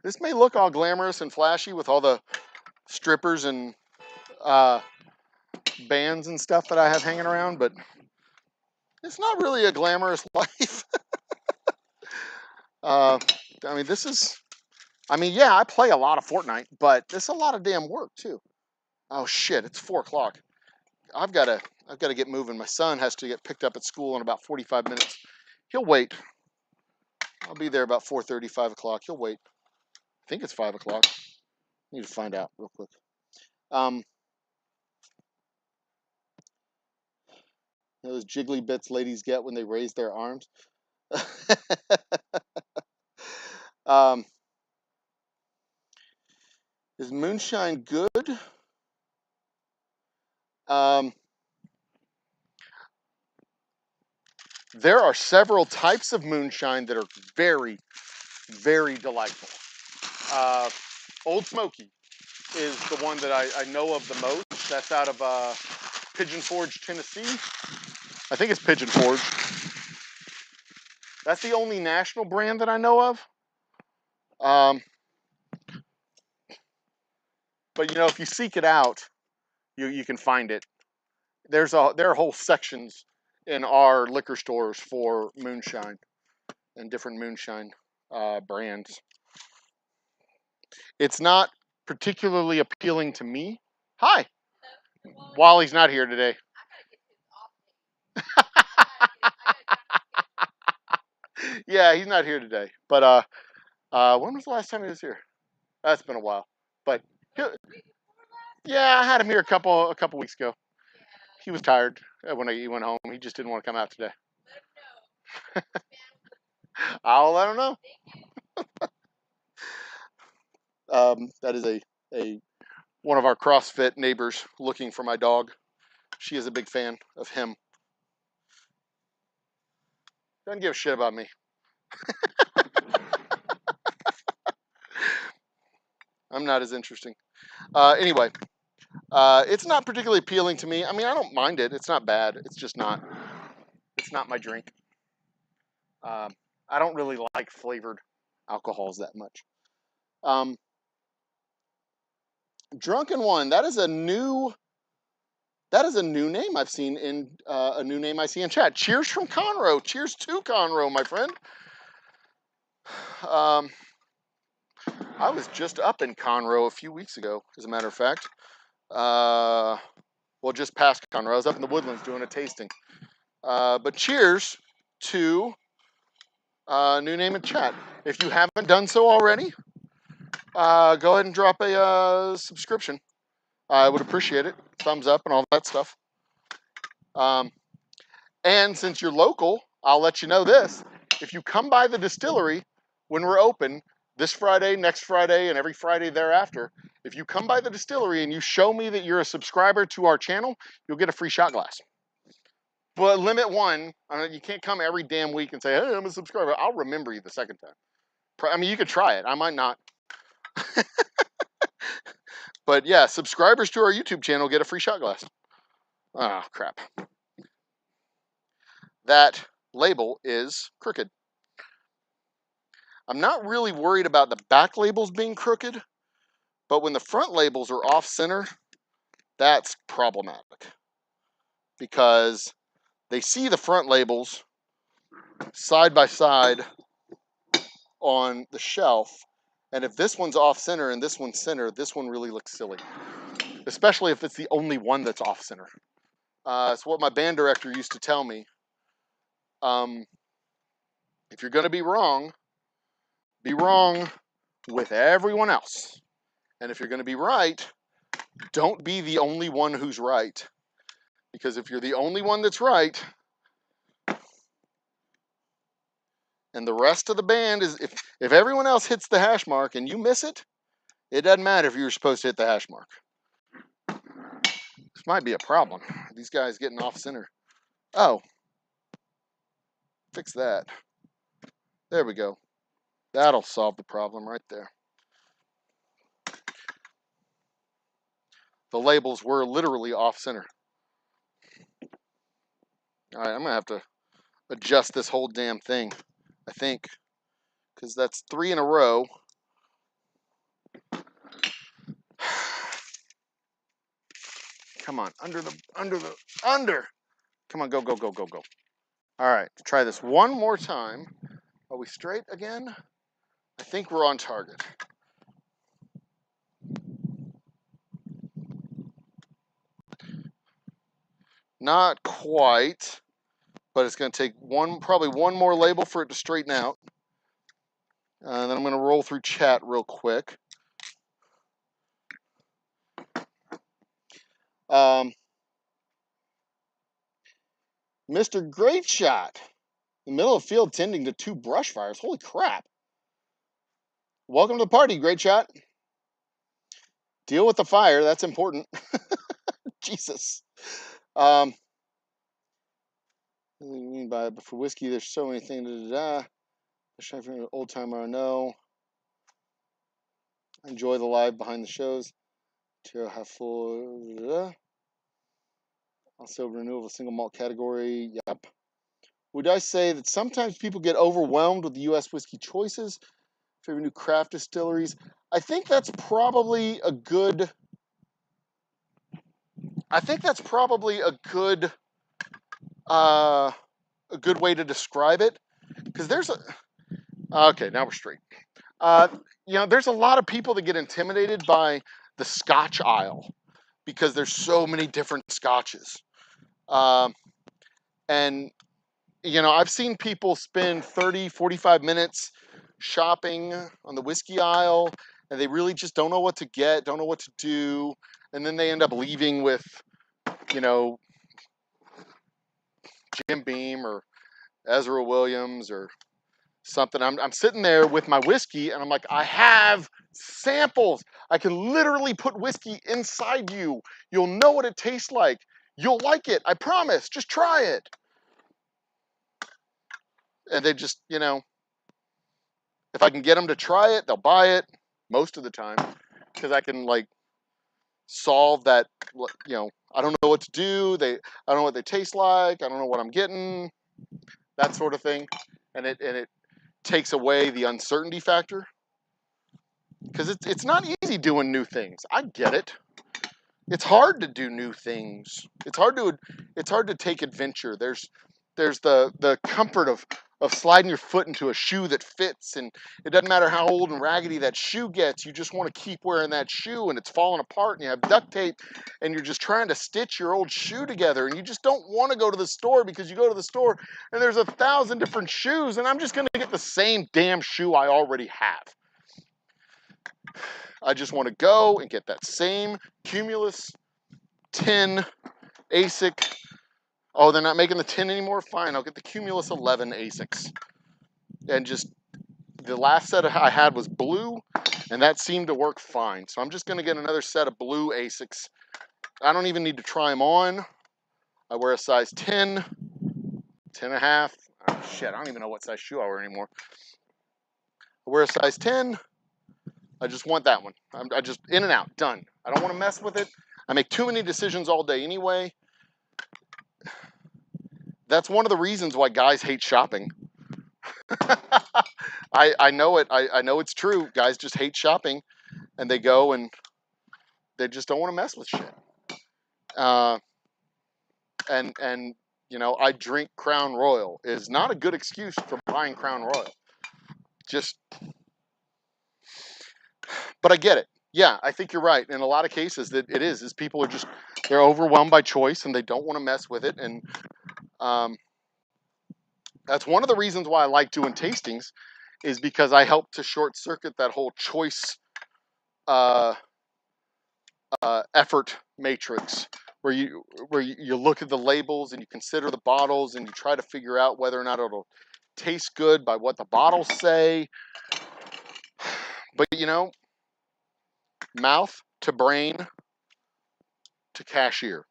Speaker 1: this may look all glamorous and flashy with all the strippers and bands and stuff that I have hanging around, but it's not really a glamorous life. I mean, this is, I mean, yeah, I play a lot of Fortnite, but it's a lot of damn work too. Oh shit, it's 4 o'clock. I've got to get moving. My son has to get picked up at school in about 45 minutes. He'll wait. I'll be there about 4:30, 5 o'clock. He'll wait. I think it's 5 o'clock. Need to find out real quick. Those jiggly bits ladies get when they raise their arms. Is moonshine good? There are several types of moonshine that are very, very delightful. Old Smoky is the one that I know of the most. That's out of Pigeon Forge, Tennessee. I think it's Pigeon Forge. That's the only national brand that I know of. But you know, if you seek it out, you can find it. There are whole sections in our liquor stores for moonshine and different moonshine brands. It's not particularly appealing to me. Hi. Wally's not here today. Yeah, he's not here today. But when was the last time he was here? That's been a while. But yeah, I had him here a couple weeks ago. He was tired when he went home. He just didn't want to come out today. I'll let him know. That is a one of our CrossFit neighbors looking for my dog. She is a big fan of him. Doesn't give a shit about me. I'm not as interesting. Anyway, it's not particularly appealing to me. I mean, I don't mind it. It's not bad. It's just not. It's not my drink. I don't really like flavored alcohols that much. Drunken One. That is a new name I've seen in a new name I see in chat. Cheers from Conroe. Cheers to Conroe, my friend. I was just up in Conroe a few weeks ago, as a matter of fact. Well, just past Conroe. I was up in the Woodlands doing a tasting. But cheers to new name in chat. If you haven't done so already, go ahead and drop a subscription. I would appreciate it. Thumbs up and all that stuff. And since you're local, I'll let you know this. If you come by the distillery when we're open, this Friday, next Friday, and every Friday thereafter, if you come by the distillery and you show me that you're a subscriber to our channel, you'll get a free shot glass. But limit one. You can't come every damn week and say, hey, I'm a subscriber. I'll remember you the second time. I mean, you could try it. I might not. But yeah, subscribers to our YouTube channel get a free shot glass. Oh, crap. That label is crooked. I'm not really worried about the back labels being crooked, but when the front labels are off center, that's problematic because they see the front labels side by side on the shelf, and if this one's off center and this one's center, this one really looks silly, especially if it's the only one that's off center. It's what my band director used to tell me. If you're going to be wrong with everyone else. And if you're going to be right, don't be the only one who's right. Because if you're the only one that's right, and the rest of the band is, if everyone else hits the hash mark and you miss it, it doesn't matter if you were supposed to hit the hash mark. This might be a problem. These guys getting off center. Oh. Fix that. There we go. That'll solve the problem right there. The labels were literally off center. All right, I'm gonna have to adjust this whole damn thing, I think, because that's 3 in a row. Come on, under. Come on, go. All right, try this one more time. Are we straight again? I think we're on target. Not quite, but it's going to take probably one more label for it to straighten out. And then I'm going to roll through chat real quick. Mr. Great Shot, in the middle of the field tending to 2 brush fires. Holy crap. Welcome to the party, Great Shot. Deal with the fire, that's important. Jesus. What do you mean by it? For whiskey, there's so many things. Old timer, I know. Enjoy the live behind the shows. To have full. Also, renewal of a single malt category. Yep. Would I say that sometimes people get overwhelmed with the U.S. whiskey choices? Favorite new craft distilleries? I think that's probably a good. A good way to describe it, because there's a. Okay, now we're straight. There's a lot of people that get intimidated by the Scotch aisle because there's so many different Scotches. And, I've seen people spend 30, 45 minutes shopping on the whiskey aisle, and they really just don't know what to get, don't know what to do. And then they end up leaving with, Jim Beam or Ezra Williams or something. I'm sitting there with my whiskey and I'm like, I have samples. I can literally put whiskey inside you. You'll know what it tastes like. You'll like it. I promise. Just try it. And they just, if I can get them to try it, they'll buy it most of the time because I can solve that, I don't know what to do. I don't know what they taste like. I don't know what I'm getting, that sort of thing. And it takes away the uncertainty factor because it's not easy doing new things. I get it. It's hard to do new things. It's hard to take adventure. There's the comfort of sliding your foot into a shoe that fits, and it doesn't matter how old and raggedy that shoe gets. You just want to keep wearing that shoe, and it's falling apart, and you have duct tape, and you're just trying to stitch your old shoe together, and you just don't want to go to the store because you go to the store and there's 1,000 different shoes, and I'm just going to get the same damn shoe I already have. I just want to go and get that same Cumulus 10 ASIC. Oh, they're not making the 10 anymore? Fine, I'll get the Cumulus 11 ASICs. And just, the last set I had was blue, and that seemed to work fine. So I'm just going to get another set of blue ASICs. I don't even need to try them on. I wear a size 10, 10 and a half. Oh, shit, I don't even know what size shoe I wear anymore. I wear a size 10. I just want that one. I just in and out, done. I don't want to mess with it. I make too many decisions all day anyway. That's one of the reasons why guys hate shopping. I know it. I know it's true. Guys just hate shopping, and they go and they just don't want to mess with shit. And I drink Crown Royal is not a good excuse for buying Crown Royal. But I get it. Yeah, I think you're right. In a lot of cases, that it is people are they're overwhelmed by choice and they don't want to mess with it. And that's one of the reasons why I like doing tastings, is because I help to short circuit that whole choice effort matrix, where you look at the labels and you consider the bottles and you try to figure out whether or not it'll taste good by what the bottles say. But mouth to brain to cashier.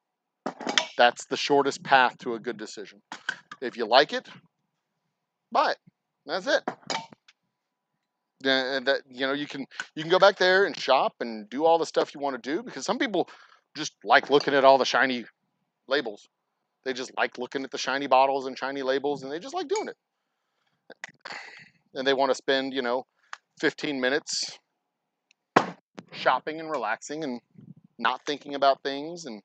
Speaker 1: That's the shortest path to a good decision. If you like it, buy it. That's it. And that you can go back there and shop and do all the stuff you want to do, because some people just like looking at all the shiny labels. They just like looking at the shiny bottles and shiny labels, and they just like doing it. And they want to spend, 15 minutes shopping and relaxing and not thinking about things and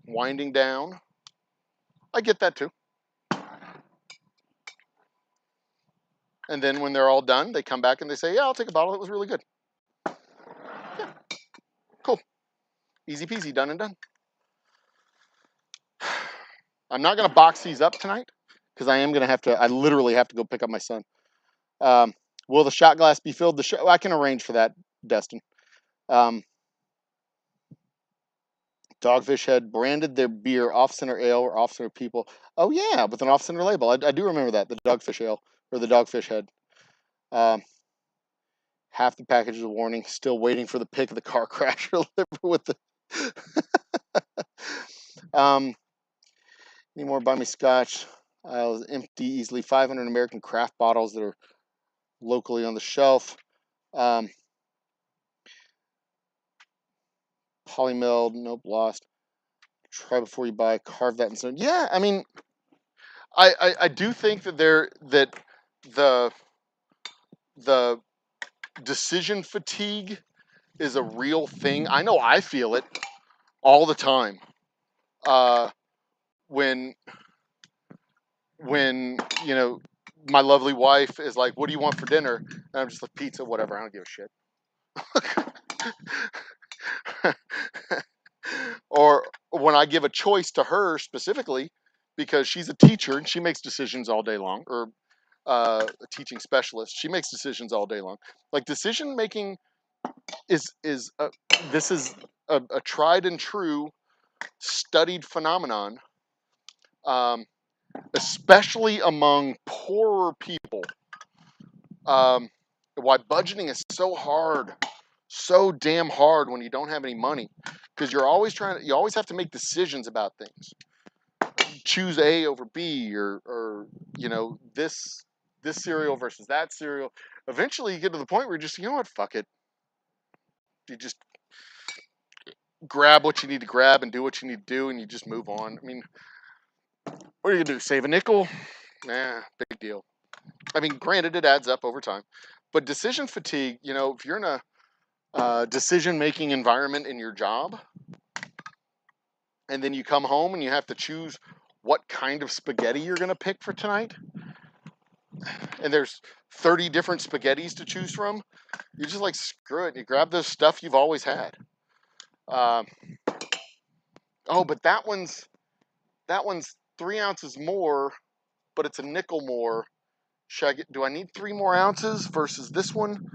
Speaker 1: winding down. I get that too. And then when they're all done, they come back and they say, yeah, I'll take a bottle. It was really good. Yeah, cool. Easy peasy, done and done. I'm not going to box these up tonight because I literally have to go pick up my son. Will the shot glass be filled? I can arrange for that, Destin. Dogfish Head branded their beer off-center ale or off-center people. Oh yeah, with an off-center label. I do remember that, the Dogfish Ale or the Dogfish Head. Half the package is a warning. Still waiting for the pic of the car crash or with the. Any more buy me scotch? I'll empty easily 500 American craft bottles that are locally on the shelf. Polymilled, nope, lost. Try before you buy. Carve that in stone. Yeah, I mean, I do think that the decision fatigue is a real thing. I know I feel it all the time. When my lovely wife is like, "What do you want for dinner?" And I'm just like, "Pizza, whatever. I don't give a shit." Or when I give a choice to her specifically, because she's a teacher and she makes decisions all day long, or a teaching specialist, she makes decisions all day long. Like decision making is this is a tried and true studied phenomenon, especially among poorer people. Why budgeting is so hard, so damn hard when you don't have any money, because you always have to make decisions about things. Choose A over B, or this cereal versus that cereal. Eventually, you get to the point where you just, what, fuck it. You just grab what you need to grab and do what you need to do, and you just move on. I mean, what are you gonna do? Save a nickel? Nah, big deal. I mean, granted, it adds up over time, but decision fatigue. If you're in a decision-making environment in your job, and then you come home and you have to choose what kind of spaghetti you're gonna pick for tonight, and there's 30 different spaghettis to choose from, you're just like, screw it. You grab the stuff you've always had. But that one's 3 ounces more, but it's a nickel more. Do I need 3 more ounces versus this one?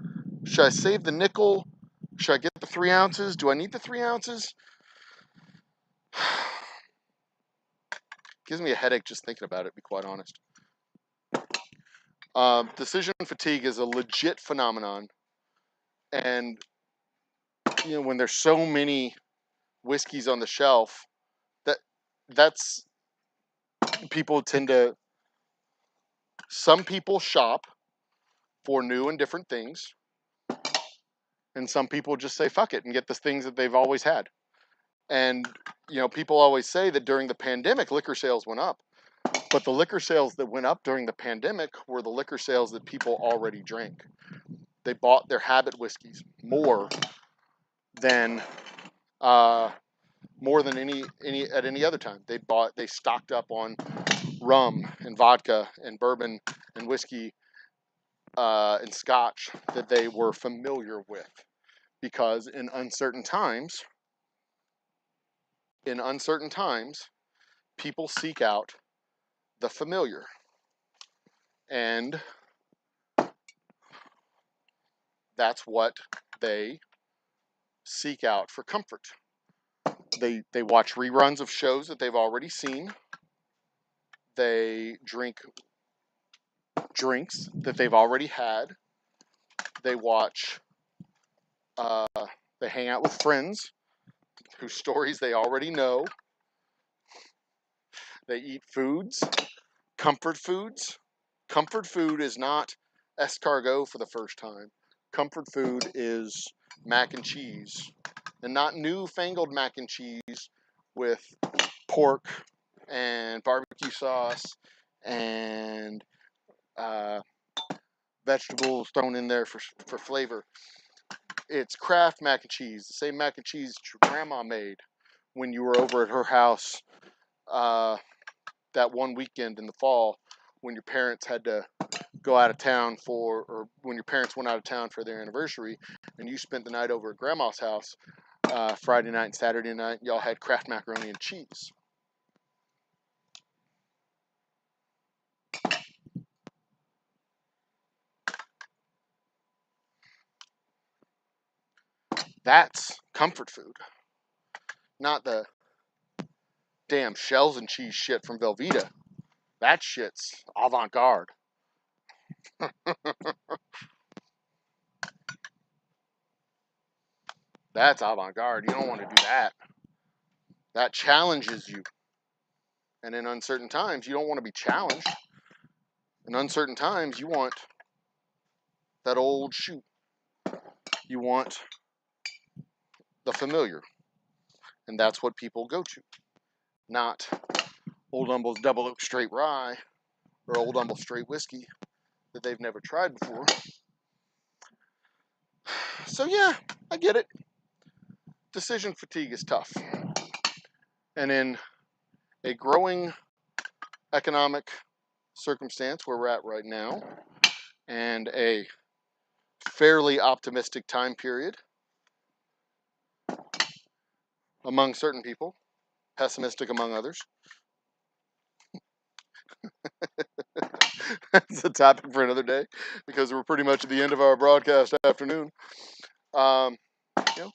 Speaker 1: Should I save the nickel? Should I get the 3 ounces? Do I need the 3 ounces? Gives me a headache just thinking about it, to be quite honest. Decision fatigue is a legit phenomenon. And, when there's so many whiskeys on the shelf, that's people tend to, some people shop for new and different things, and some people just say fuck it and get the things that they've always had. And people always say that during the pandemic liquor sales went up, but the liquor sales that went up during the pandemic were the liquor sales that people already drank. They bought their habit whiskeys more than any other time. They stocked up on rum and vodka and bourbon and whiskey and scotch that they were familiar with, because in uncertain times, people seek out the familiar, and that's what they seek out for comfort. They watch reruns of shows that they've already seen. They drink drinks that they've already had. They watch, they hang out with friends whose stories they already know. They eat foods, comfort foods. Comfort food is not escargot for the first time. Comfort food is mac and cheese, and not newfangled mac and cheese with pork and barbecue sauce and vegetables thrown in there for flavor. It's Kraft mac and cheese, the same mac and cheese your grandma made when you were over at her house that one weekend in the fall when your parents had to go out of town or when your parents went out of town for their anniversary and you spent the night over at grandma's house Friday night and Saturday night. Y'all had Kraft macaroni and cheese. That's comfort food, not the damn shells and cheese shit from Velveeta. That shit's avant-garde. That's avant-garde. You don't want to do that. That challenges you. And in uncertain times, you don't want to be challenged. In uncertain times, you want that old shoot. You want the familiar. And that's what people go to. Not Old Humble's Double Oak Straight Rye or Old Humble Straight Whiskey that they've never tried before. So yeah, I get it. Decision fatigue is tough. And in a growing economic circumstance where we're at right now, and a fairly optimistic time period among certain people, pessimistic among others. That's a topic for another day because we're pretty much at the end of our broadcast afternoon. You know,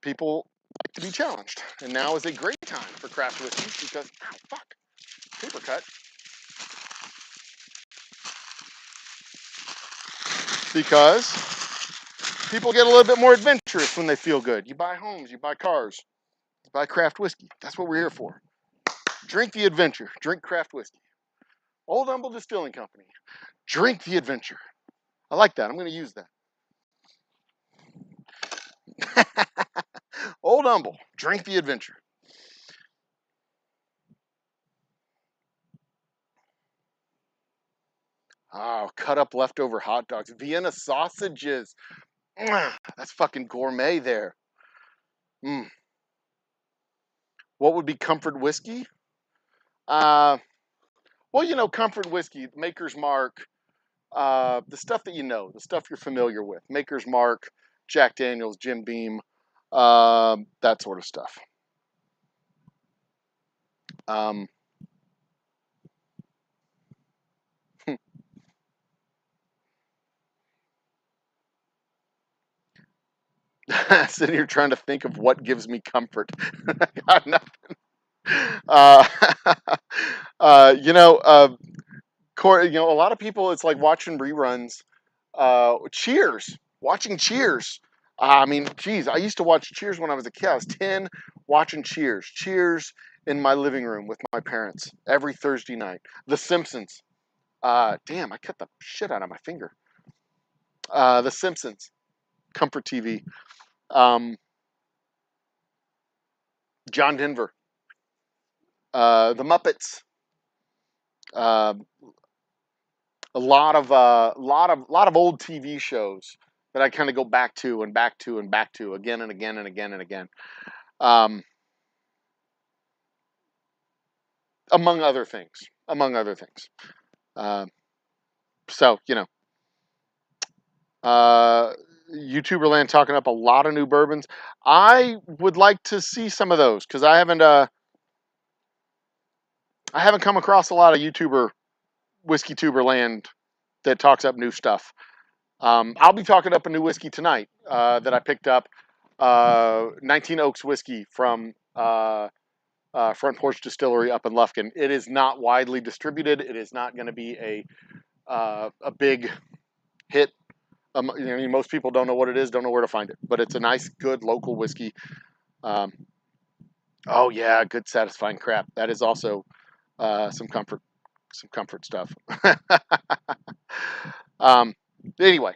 Speaker 1: people like to be challenged, and now is a great time for craft whiskeys because, ow, fuck, paper cut. Because people get a little bit more adventurous when they feel good. You buy homes, you buy cars, you buy craft whiskey. That's what we're here for. Drink the adventure. Drink craft whiskey. Old Humble Distilling Company. Drink the adventure. I like that. I'm going to use that. Old Humble. Drink the adventure. Oh, cut up leftover hot dogs. Vienna sausages. That's fucking gourmet there. Mm. What would be comfort whiskey? Well, you know, comfort whiskey, Maker's Mark, the stuff that you know, the stuff you're familiar with. Maker's Mark, Jack Daniels, Jim Beam, that sort of stuff. Sitting here trying to think of what gives me comfort. I got nothing. Uh, you know, a lot of people, it's like watching reruns. Cheers, watching Cheers. I mean, geez, I used to watch Cheers when I was a kid. I was 10, watching Cheers. Cheers in my living room with my parents every Thursday night. The Simpsons. Damn, I cut the shit out of my finger. The Simpsons. Comfort TV. John Denver. The Muppets. Uh, a lot of old TV shows that I kind of go back to and back to and back to again and again and again and again. Among other things. Among other things. So, you know, YouTuber land talking up a lot of new bourbons. I would like to see some of those because I haven't come across a lot of YouTuber whiskey tuber land that talks up new stuff. I'll be talking up a new whiskey tonight that I picked up. 19 Oaks whiskey from Front Porch Distillery up in Lufkin. It is not widely distributed. It is not going to be a big hit. Most people don't know what it is, don't know where to find it. But it's a nice, good local whiskey. Oh yeah, good, satisfying crap. That is also some comfort stuff. Anyway,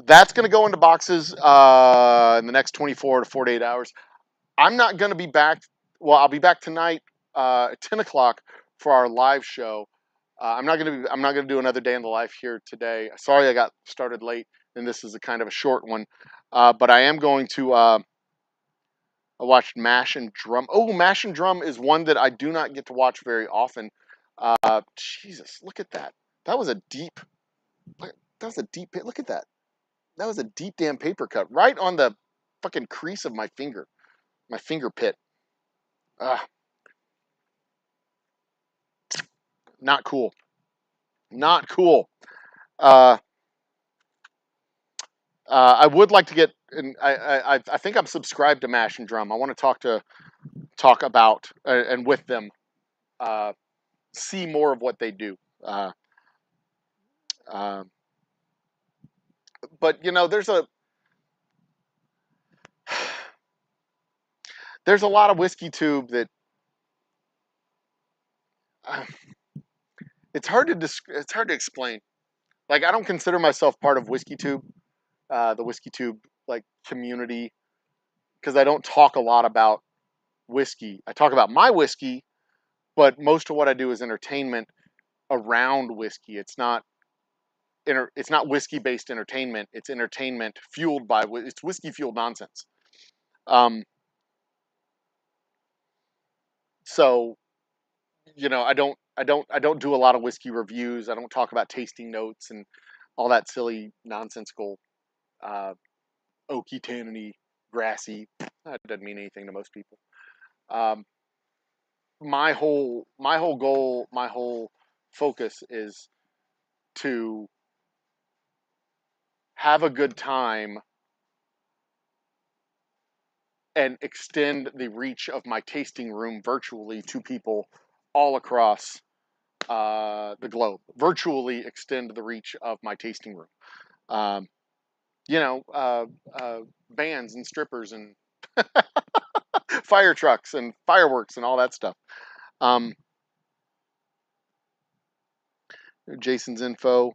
Speaker 1: that's going to go into boxes in the next 24 to 48 hours. I'm not going to be back. Well, I'll be back tonight at 10 o'clock for our live show. I'm not gonna do another day in the life here today. Sorry, I got started late, and this is a kind of a short one. But I am going to. I watched Mash and Drum. Oh, Mash and Drum is one that I do not get to watch very often. Jesus, look at that. That was a deep. That was a deep hit. Look at that. That was a deep damn paper cut right on the fucking crease of my finger pit. Ah, not cool. Not cool. Uh, I would like to get, and I think I'm subscribed to Mash and Drum. I want to talk about and with them, uh, see more of what they do. Uh, uh, but you know, there's a lot of whiskey tube that uh, it's hard to explain. Like I don't consider myself part of whiskey tube, the whiskey tube like community, because I don't talk a lot about whiskey. I talk about my whiskey, but most of what I do is entertainment around whiskey. It's not whiskey based entertainment. It's entertainment fueled by it's whiskey fueled nonsense. Um, so you know, I don't do a lot of whiskey reviews. I don't talk about tasting notes and all that silly nonsensical uh, oaky, tanniny, grassy. That doesn't mean anything to most people. Um, my whole goal, my whole focus is to have a good time and extend the reach of my tasting room virtually to people all across the globe. Virtually extend the reach of my tasting room. Um, you know, bands and strippers and fire trucks and fireworks and all that stuff. Um, Jason's info.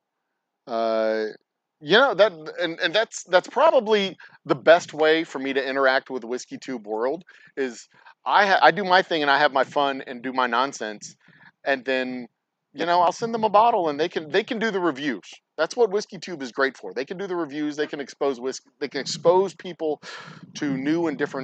Speaker 1: Uh, you know that, and that's probably the best way for me to interact with the whiskey tube world is I do my thing and I have my fun and do my nonsense, and then you know I'll send them a bottle and they can do the reviews. That's what whiskey tube is great for. They can do the reviews. They can expose whiskey. They can expose people to new and different